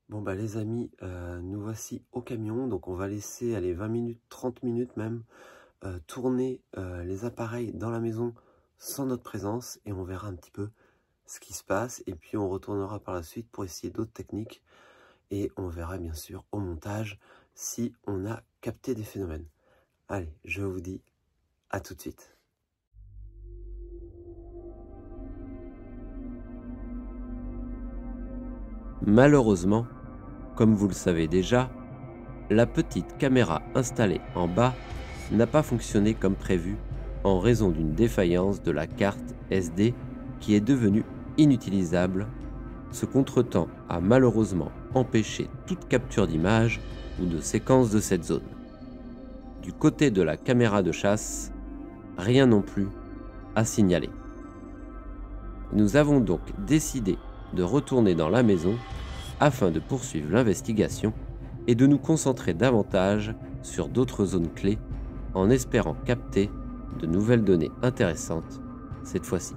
Bon bah les amis, nous voici au camion. Donc on va laisser aller 20 minutes, 30 minutes même, tourner les appareils dans la maison sans notre présence. Et on verra un petit peu ce qui se passe. Et puis on retournera par la suite pour essayer d'autres techniques. Et on verra bien sûr au montage si on a capté des phénomènes. Allez, je vous dis à tout de suite. Malheureusement, comme vous le savez déjà, la petite caméra installée en bas n'a pas fonctionné comme prévu en raison d'une défaillance de la carte SD qui est devenue inutilisable. Ce contretemps a malheureusement empêché toute capture d'image ou de séquence de cette zone. Du côté de la caméra de chasse, rien non plus à signaler. Nous avons donc décidé de retourner dans la maison afin de poursuivre l'investigation et de nous concentrer davantage sur d'autres zones clés en espérant capter de nouvelles données intéressantes cette fois-ci.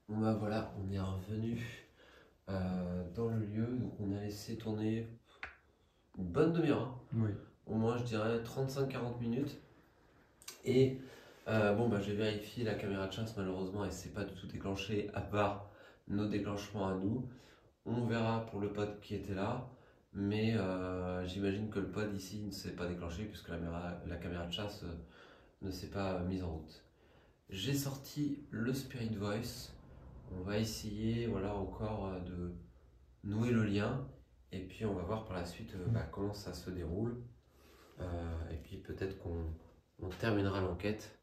Bon bah voilà, on est revenu dans le lieu, donc on a laissé tourner une bonne demi-heure. Oui. Au moins je dirais 35-40 minutes. Et Bon, bah, j'ai vérifié la caméra de chasse, malheureusement, elle s'est pas du tout déclenchée à part nos déclenchements à nous. On verra pour le pod qui était là, mais j'imagine que le pod ici ne s'est pas déclenché puisque la caméra de chasse ne s'est pas mise en route. J'ai sorti le Spirit Voice. On va essayer, voilà, encore de nouer le lien et puis on va voir par la suite comment ça se déroule. Et puis peut-être qu'on terminera l'enquête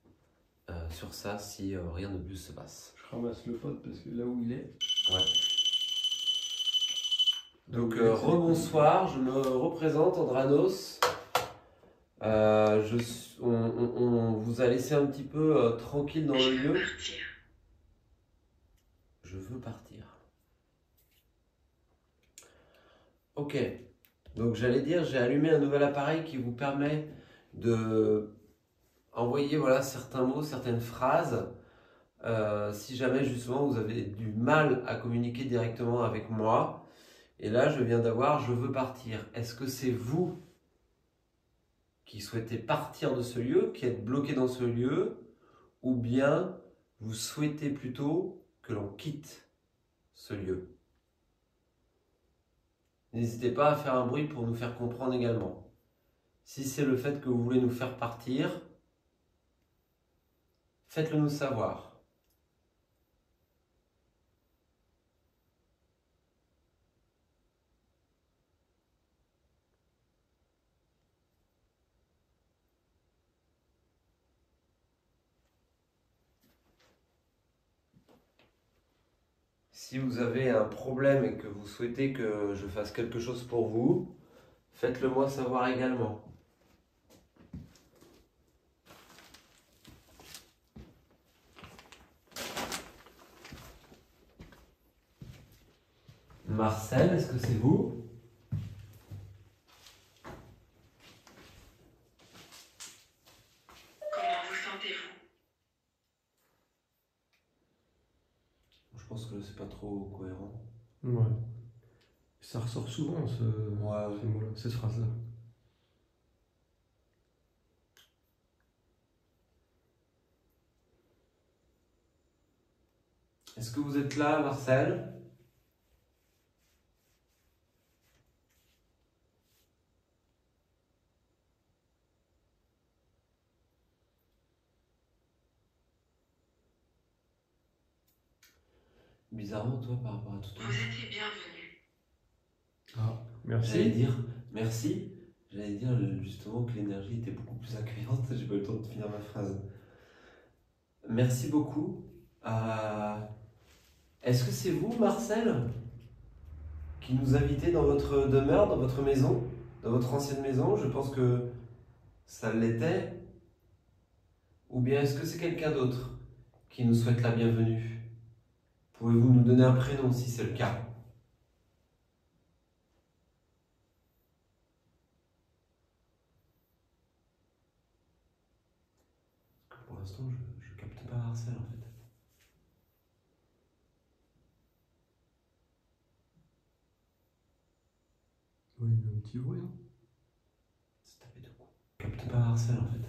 sur ça si rien de plus se passe. Je ramasse le pod parce que là où il est. Ouais. Donc rebonsoir, je me représente Andranos. On vous a laissé un petit peu tranquille dans le lieu. Je veux partir. Ok. Donc j'allais dire, j'ai allumé un nouvel appareil qui vous permet de envoyer voilà, certains mots, certaines phrases. Si jamais justement vous avez du mal à communiquer directement avec moi. Et là, je viens d'avoir je veux partir. Est-ce que c'est vous qui souhaitez partir de ce lieu, qui êtes bloqué dans ce lieu, ou bien vous souhaitez plutôt que l'on quitte ce lieu? N'hésitez pas à faire un bruit pour nous faire comprendre également. Si c'est le fait que vous voulez nous faire partir, faites-le nous savoir. Si vous avez un problème et que vous souhaitez que je fasse quelque chose pour vous, faites-le moi savoir également. Marcel, est-ce que c'est vous? Comment vous sentez-vous? Je pense que c'est pas trop cohérent. Ouais. Ça ressort souvent ces mots-là, cette phrase-là. Est-ce que vous êtes là, Marcel? Bizarrement, toi, par rapport à tout à Vous l'heure. étiez bienvenu. Ah, J'allais merci. dire merci. J'allais dire justement que l'énergie était beaucoup plus accueillante. J'ai pas eu le temps de finir ma phrase. Merci beaucoup. Est-ce que c'est vous, Marcel, qui nous invitez dans votre demeure, dans votre maison, dans votre ancienne maison? Je pense que ça l'était. Ou bien est-ce que c'est quelqu'un d'autre qui nous souhaite la bienvenue? Pouvez-vous nous donner un prénom si c'est le cas? Pour l'instant, je capte pas Marcel en fait. Oui, il y a un petit bruit, hein. C'est tapé de coup. Je capte pas Marcel en fait.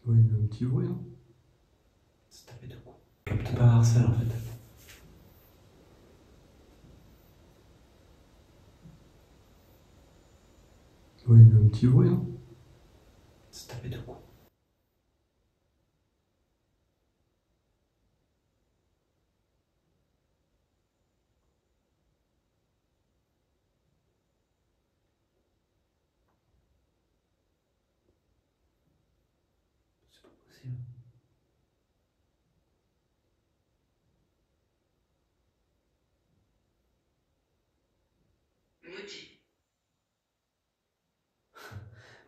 Oui, il y a un petit bruit, hein. C'est tapé de coup. Je capte pas Marcel en fait. Oui, il y a un petit bruit, hein. C'est tapé de coup. C'est pas possible. Maudit.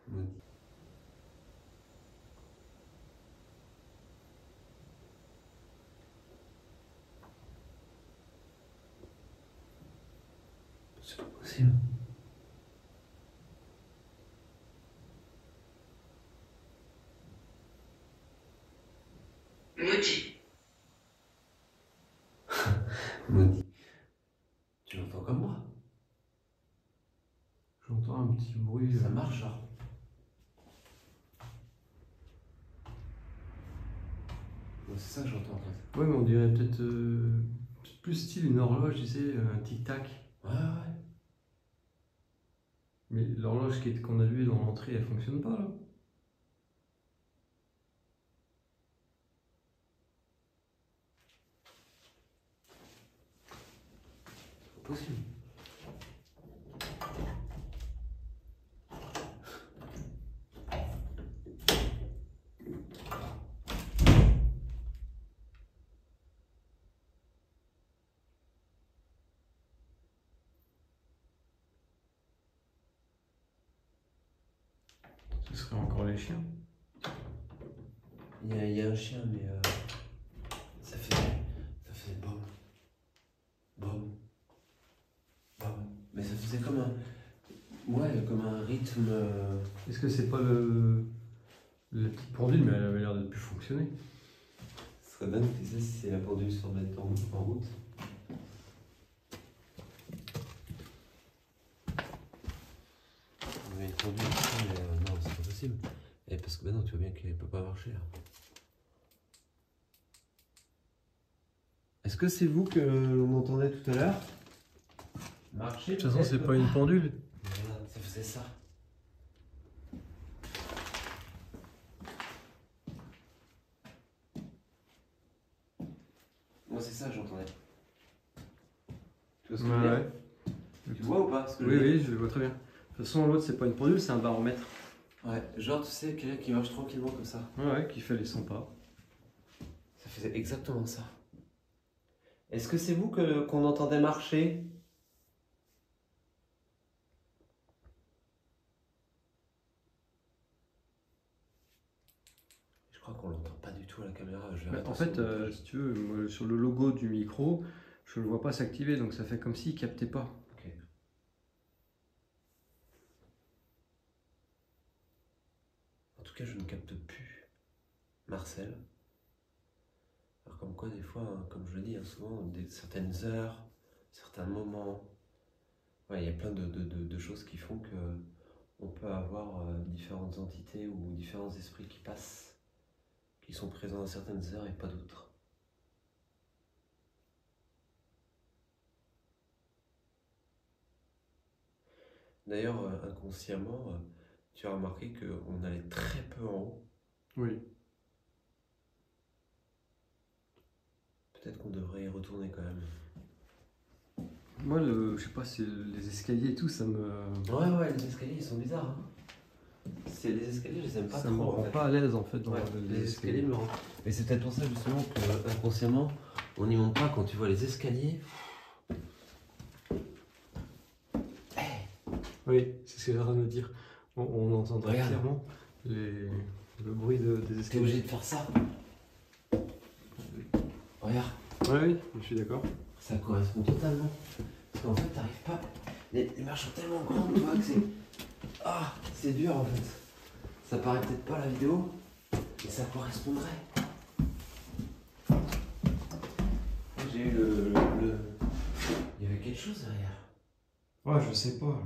Maudit. C'est pas possible. Maudit. Maudit. Tu l'entends comme moi? Je bruit. Ça marche, genre. C'est ça que j'entends en fait. Ouais, mais on dirait peut-être plus style une horloge, tu sais, un tic-tac. Ouais, ouais. Mais l'horloge qu'on a vue dans l'entrée, elle fonctionne pas là. C'est possible. Ce serait encore les chiens. Il y a un chien, mais ça faisait bom, bom, bom. Mais ça faisait comme un rythme. Est-ce que c'est pas la petite pendule, mais elle avait l'air de plus fonctionner. Ce serait dingue, tu sais, si c'est la pendule se remettre en route. On avait une pendule ici, mais non, c'est pas possible. Et parce que maintenant, tu vois bien qu'elle peut pas marcher là. Est-ce que c'est vous que l'on entendait tout à l'heure marcher? De toute façon, c'est pas une pendule. Voilà, ça faisait ça. Moi, c'est ça que j'entendais. Tu vois ce que je veux dire? Ouais. Tu vois ou pas ce que je Oui, veux dire? oui, je le vois très bien. De toute façon, l'autre, c'est pas une pendule, c'est un baromètre. Ouais, genre, tu sais, quelqu'un qui marche tranquillement comme ça. Ouais, qui fait les 100 pas. Ça faisait exactement ça. Est-ce que c'est vous qu'on entendait marcher? Je crois qu'on l'entend pas du tout à la caméra. Je vais En fait, si tu veux, moi, sur le logo du micro, je le vois pas s'activer, donc ça fait comme s'il captait pas. Ok. En tout cas, je ne capte plus Marcel. Alors comme quoi, des fois, hein, comme je le dis, hein, souvent, certaines heures, certains moments, ouais, il y a plein de choses qui font que on peut avoir différentes entités ou différents esprits qui passent, qui sont présents à certaines heures et pas d'autres. D'ailleurs, inconsciemment, tu as remarqué qu'on allait très peu en haut. Oui. Peut-être qu'on devrait y retourner quand même. Moi, je sais pas, c'est les escaliers et tout, ça me... Ouais, les escaliers, ils sont bizarres. Hein. C'est les escaliers, je les aime pas ça trop. me rend en fait. pas à l'aise en fait dans Ouais, les escaliers. me rendent. Et c'est peut-être pour ça justement que inconsciemment, on n'y monte pas quand tu vois les escaliers. Oui, c'est ce que j'ai train de me dire. On entendrait Regarde. clairement le bruit des T'es escaliers. obligé de faire ça. Regarde, Oui, je suis d'accord. ça correspond totalement. Parce qu'en fait, t'arrives pas. Les marches sont tellement grandes, tu vois, que c'est. Ah, c'est dur en fait. Ça paraît peut-être pas à la vidéo, mais ça correspondrait. J'ai eu Il y avait quelque chose derrière. Ouais, je sais pas.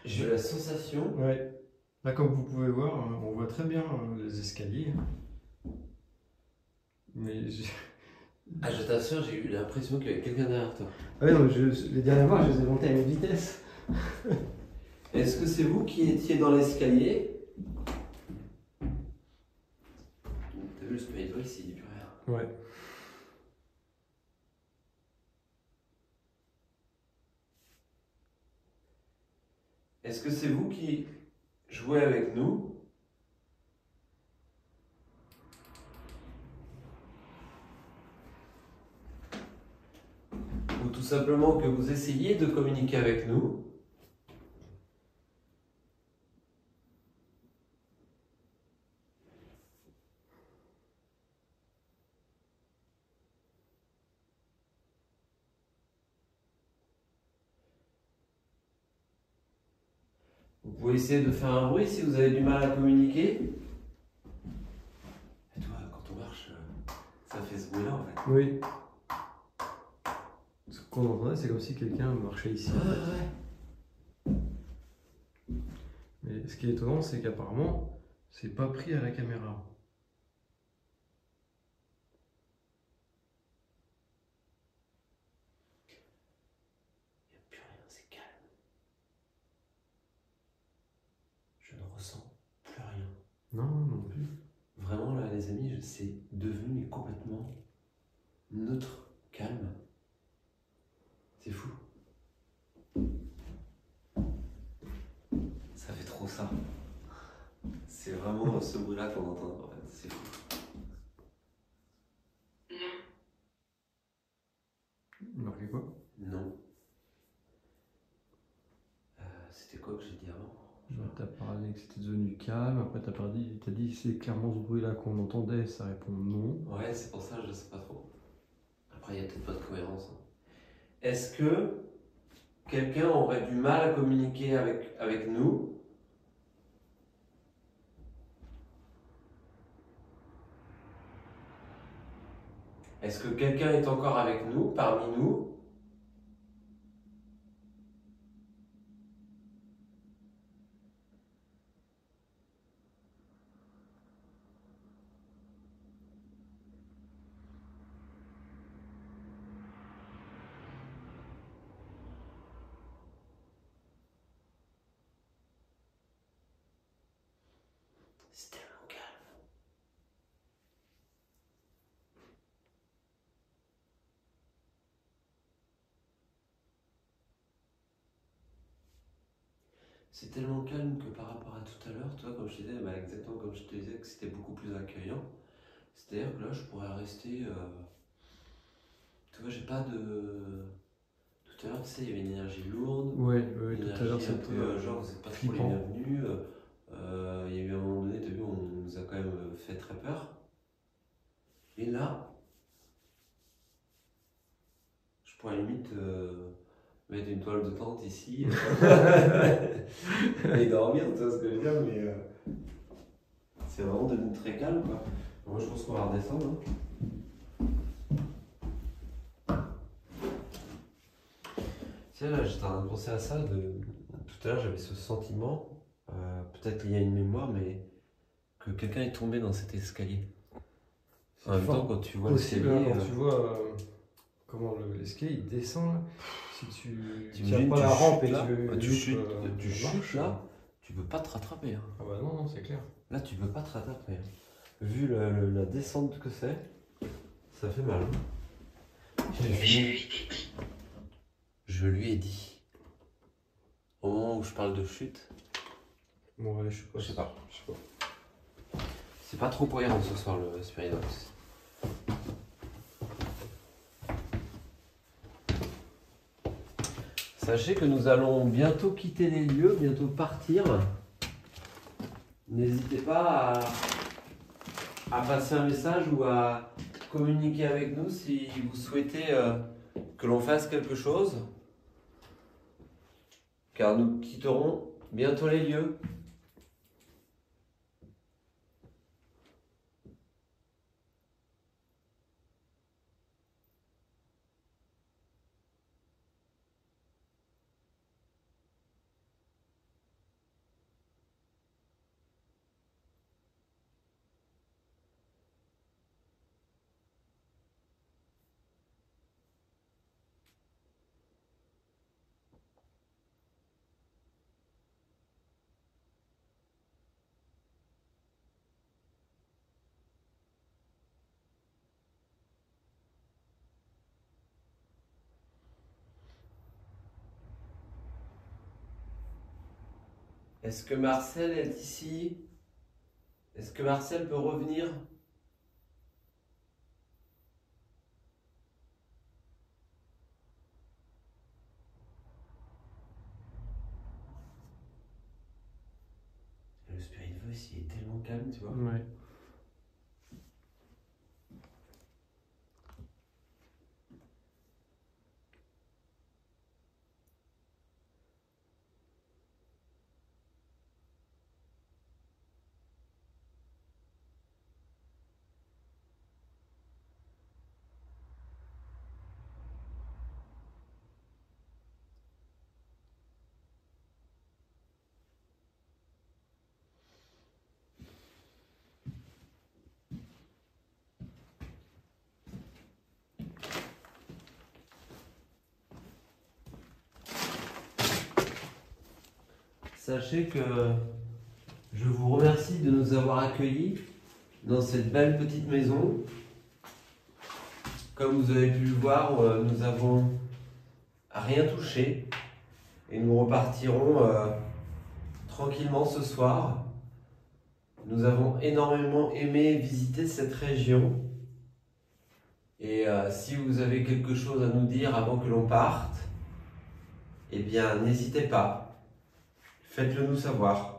J'ai eu la sensation. Ouais. Là, comme vous pouvez voir, on voit très bien les escaliers. Mais Ah, je t'assure, j'ai eu l'impression qu'il y avait quelqu'un derrière toi. ouais, non, les dernières fois, je les ai montés à une vitesse. Est-ce que c'est vous qui étiez dans l'escalier? T'as vu le spray ici, il dit plus rien. Ouais. Est-ce que c'est vous qui jouez avec nous? Ou tout simplement que vous essayez de communiquer avec nous? Vous pouvez essayer de faire un bruit si vous avez du mal à communiquer. Et toi, quand on marche, ça fait ce bruit-là en fait. Oui. Ce qu'on entendait, c'est comme si quelqu'un marchait ici. En fait. Ouais. Et ce qui est étonnant, c'est qu'apparemment, c'est pas pris à la caméra. Il n'y a plus rien, c'est calme. Je ne ressens plus rien. Non, non plus. Vraiment là les amis, c'est devenu mais complètement neutre, calme. C'est fou. Ça fait trop ça. C'est vraiment ce bruit-là qu'on entend en fait, c'est fou. Marqué quoi? Non. C'était quoi que j'ai dit avant? T'as parlé que c'était devenu calme, après t'as dit c'est clairement ce bruit-là qu'on entendait, ça répond non. Ouais, c'est pour ça, je sais pas trop. Après, il n'y a peut-être pas de cohérence. Hein. Est-ce que quelqu'un aurait du mal à communiquer avec nous? Est-ce que quelqu'un est encore avec nous, parmi nous? C'est tellement calme. C'est tellement calme que par rapport à tout à l'heure, toi, comme je te disais, bah, exactement comme je te disais, que c'était beaucoup plus accueillant. C'est-à-dire que là, je pourrais rester. Tu vois, j'ai pas de. Tout à l'heure, tu sais, il y avait une énergie lourde. Ouais, Une tout à énergie l'heure un c'était peu, genre, vous êtes pas trop les flippant. bienvenus. Il y a eu un moment donné, tu as vu, on nous a quand même fait très peur. Et là, je pourrais limite mettre une toile de tente ici et dormir, tu vois ce que je veux dire, mais c'est vraiment devenu très calme, quoi. Moi, je pense qu'on va redescendre. Hein. Tu sais, là, j'étais en train de penser à ça. Tout à l'heure, j'avais ce sentiment, peut-être il y a une mémoire, mais que quelqu'un est tombé dans cet escalier. En même temps, quand tu vois Possible, l'escalier, quand tu vois comment l'escalier il descend là, si tu tiens t'imagines, pas tu la rampe et chutes là, tu tu loupes, chutes, tu la chutes marche, là, tu peux pas te rattraper. Hein. Ah bah non, c'est clair. Là, tu peux pas te rattraper. Hein. Vu la descente que c'est, ça fait mal. Hein. Je lui ai dit. Au moment où je parle de chute, Bon allez, je sais pas. c'est pas trop cohérent ce soir le Spiridox. Sachez que nous allons bientôt quitter les lieux, bientôt partir. N'hésitez pas à passer un message ou à communiquer avec nous si vous souhaitez que l'on fasse quelque chose. Car nous quitterons bientôt les lieux. Est-ce que Marcel est ici? Est-ce que Marcel peut revenir? Le Spirit Voice, il est tellement calme, tu vois. Ouais. Sachez que je vous remercie de nous avoir accueillis dans cette belle petite maison. Comme vous avez pu le voir, nous n'avons rien touché et nous repartirons tranquillement ce soir. Nous avons énormément aimé visiter cette région et si vous avez quelque chose à nous dire avant que l'on parte, eh bien n'hésitez pas, faites-le nous savoir.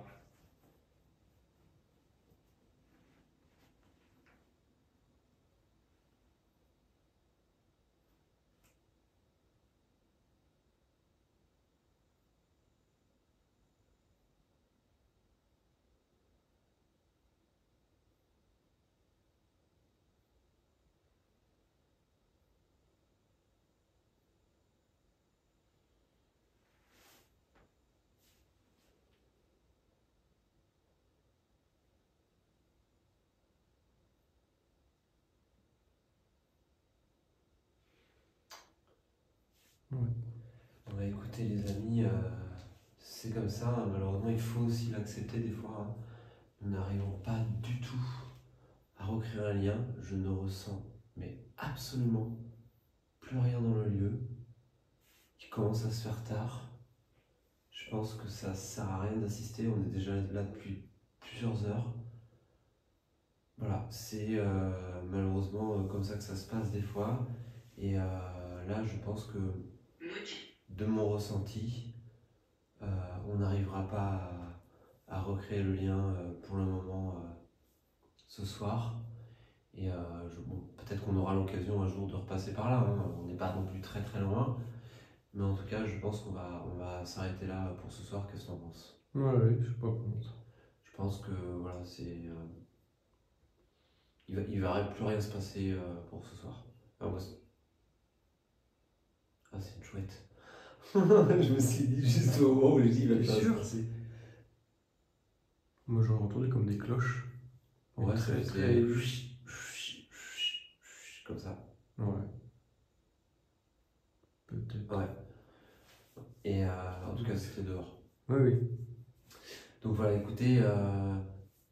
Bah, écoutez les amis, c'est comme ça, hein. Malheureusement il faut aussi l'accepter des fois, hein. Nous n'arrivons pas du tout à recréer un lien, je ne ressens mais absolument plus rien dans le lieu, il commence à se faire tard, je pense que ça sert à rien d'assister, on est déjà là depuis plusieurs heures. Voilà, c'est malheureusement comme ça que ça se passe des fois, et là je pense que de mon ressenti, on n'arrivera pas à recréer le lien pour le moment ce soir. Et bon, peut-être qu'on aura l'occasion un jour de repasser par là, hein. On n'est pas non plus très très loin. Mais en tout cas, je pense qu'on va s'arrêter là pour ce soir. Qu'est-ce que tu en penses? Ouais, je sais pas comment ça. Je pense que voilà, il va plus rien se passer pour ce soir. Enfin, ah, c'est une chouette. Je me suis dit juste au moment où j'ai dit il va plus rien se passer. Moi j'en entendais comme des cloches. Ouais, très comme ça. Ouais. Peut-être. Ouais. Et en tout cas, c'était dehors. Oui. Donc voilà, écoutez,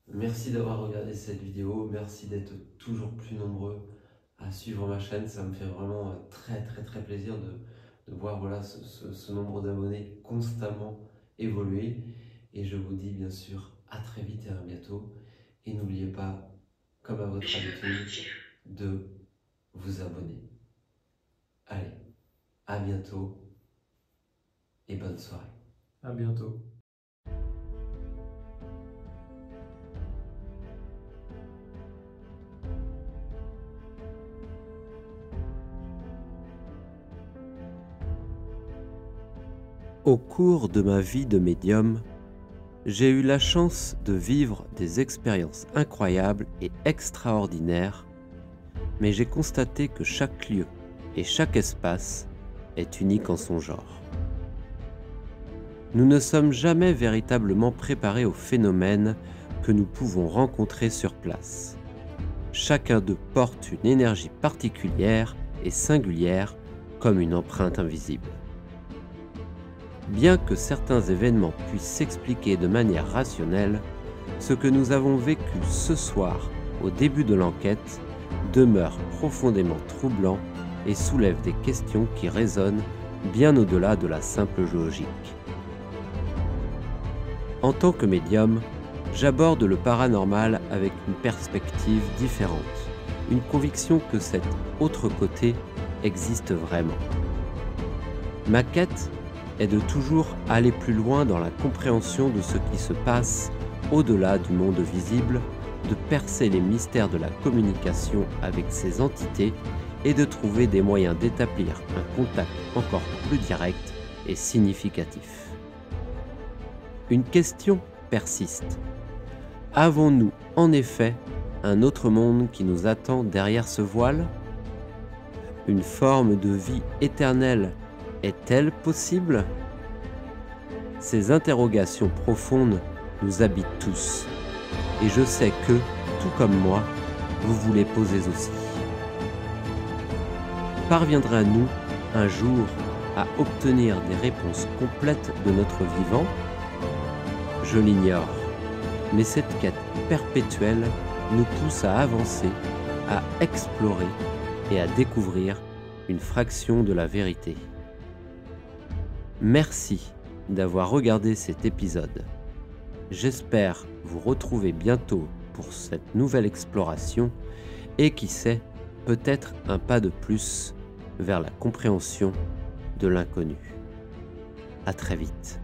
merci d'avoir regardé cette vidéo. Merci d'être toujours plus nombreux à suivre ma chaîne. Ça me fait vraiment très plaisir de voir voilà, ce nombre d'abonnés constamment évoluer. Et je vous dis bien sûr à très vite et à bientôt. Et n'oubliez pas, comme à votre habitude, de vous abonner. Allez, à bientôt et bonne soirée. À bientôt. Au cours de ma vie de médium, j'ai eu la chance de vivre des expériences incroyables et extraordinaires, mais j'ai constaté que chaque lieu et chaque espace est unique en son genre. Nous ne sommes jamais véritablement préparés aux phénomènes que nous pouvons rencontrer sur place. Chacun d'eux porte une énergie particulière et singulière comme une empreinte invisible. Bien que certains événements puissent s'expliquer de manière rationnelle, ce que nous avons vécu ce soir au début de l'enquête demeure profondément troublant et soulève des questions qui résonnent bien au-delà de la simple logique. En tant que médium, j'aborde le paranormal avec une perspective différente, une conviction que cet autre côté existe vraiment. Ma quête est de toujours aller plus loin dans la compréhension de ce qui se passe au-delà du monde visible, de percer les mystères de la communication avec ces entités et de trouver des moyens d'établir un contact encore plus direct et significatif. Une question persiste. Avons-nous en effet un autre monde qui nous attend derrière ce voile? Une forme de vie éternelle est-elle possible? Ces interrogations profondes nous habitent tous, et je sais que, tout comme moi, vous vous les posez aussi. Parviendra-nous un jour à obtenir des réponses complètes de notre vivant? Je l'ignore. Mais cette quête perpétuelle nous pousse à avancer, à explorer et à découvrir une fraction de la vérité. Merci d'avoir regardé cet épisode. J'espère vous retrouver bientôt pour cette nouvelle exploration et qui sait, peut-être un pas de plus vers la compréhension de l'inconnu. À très vite.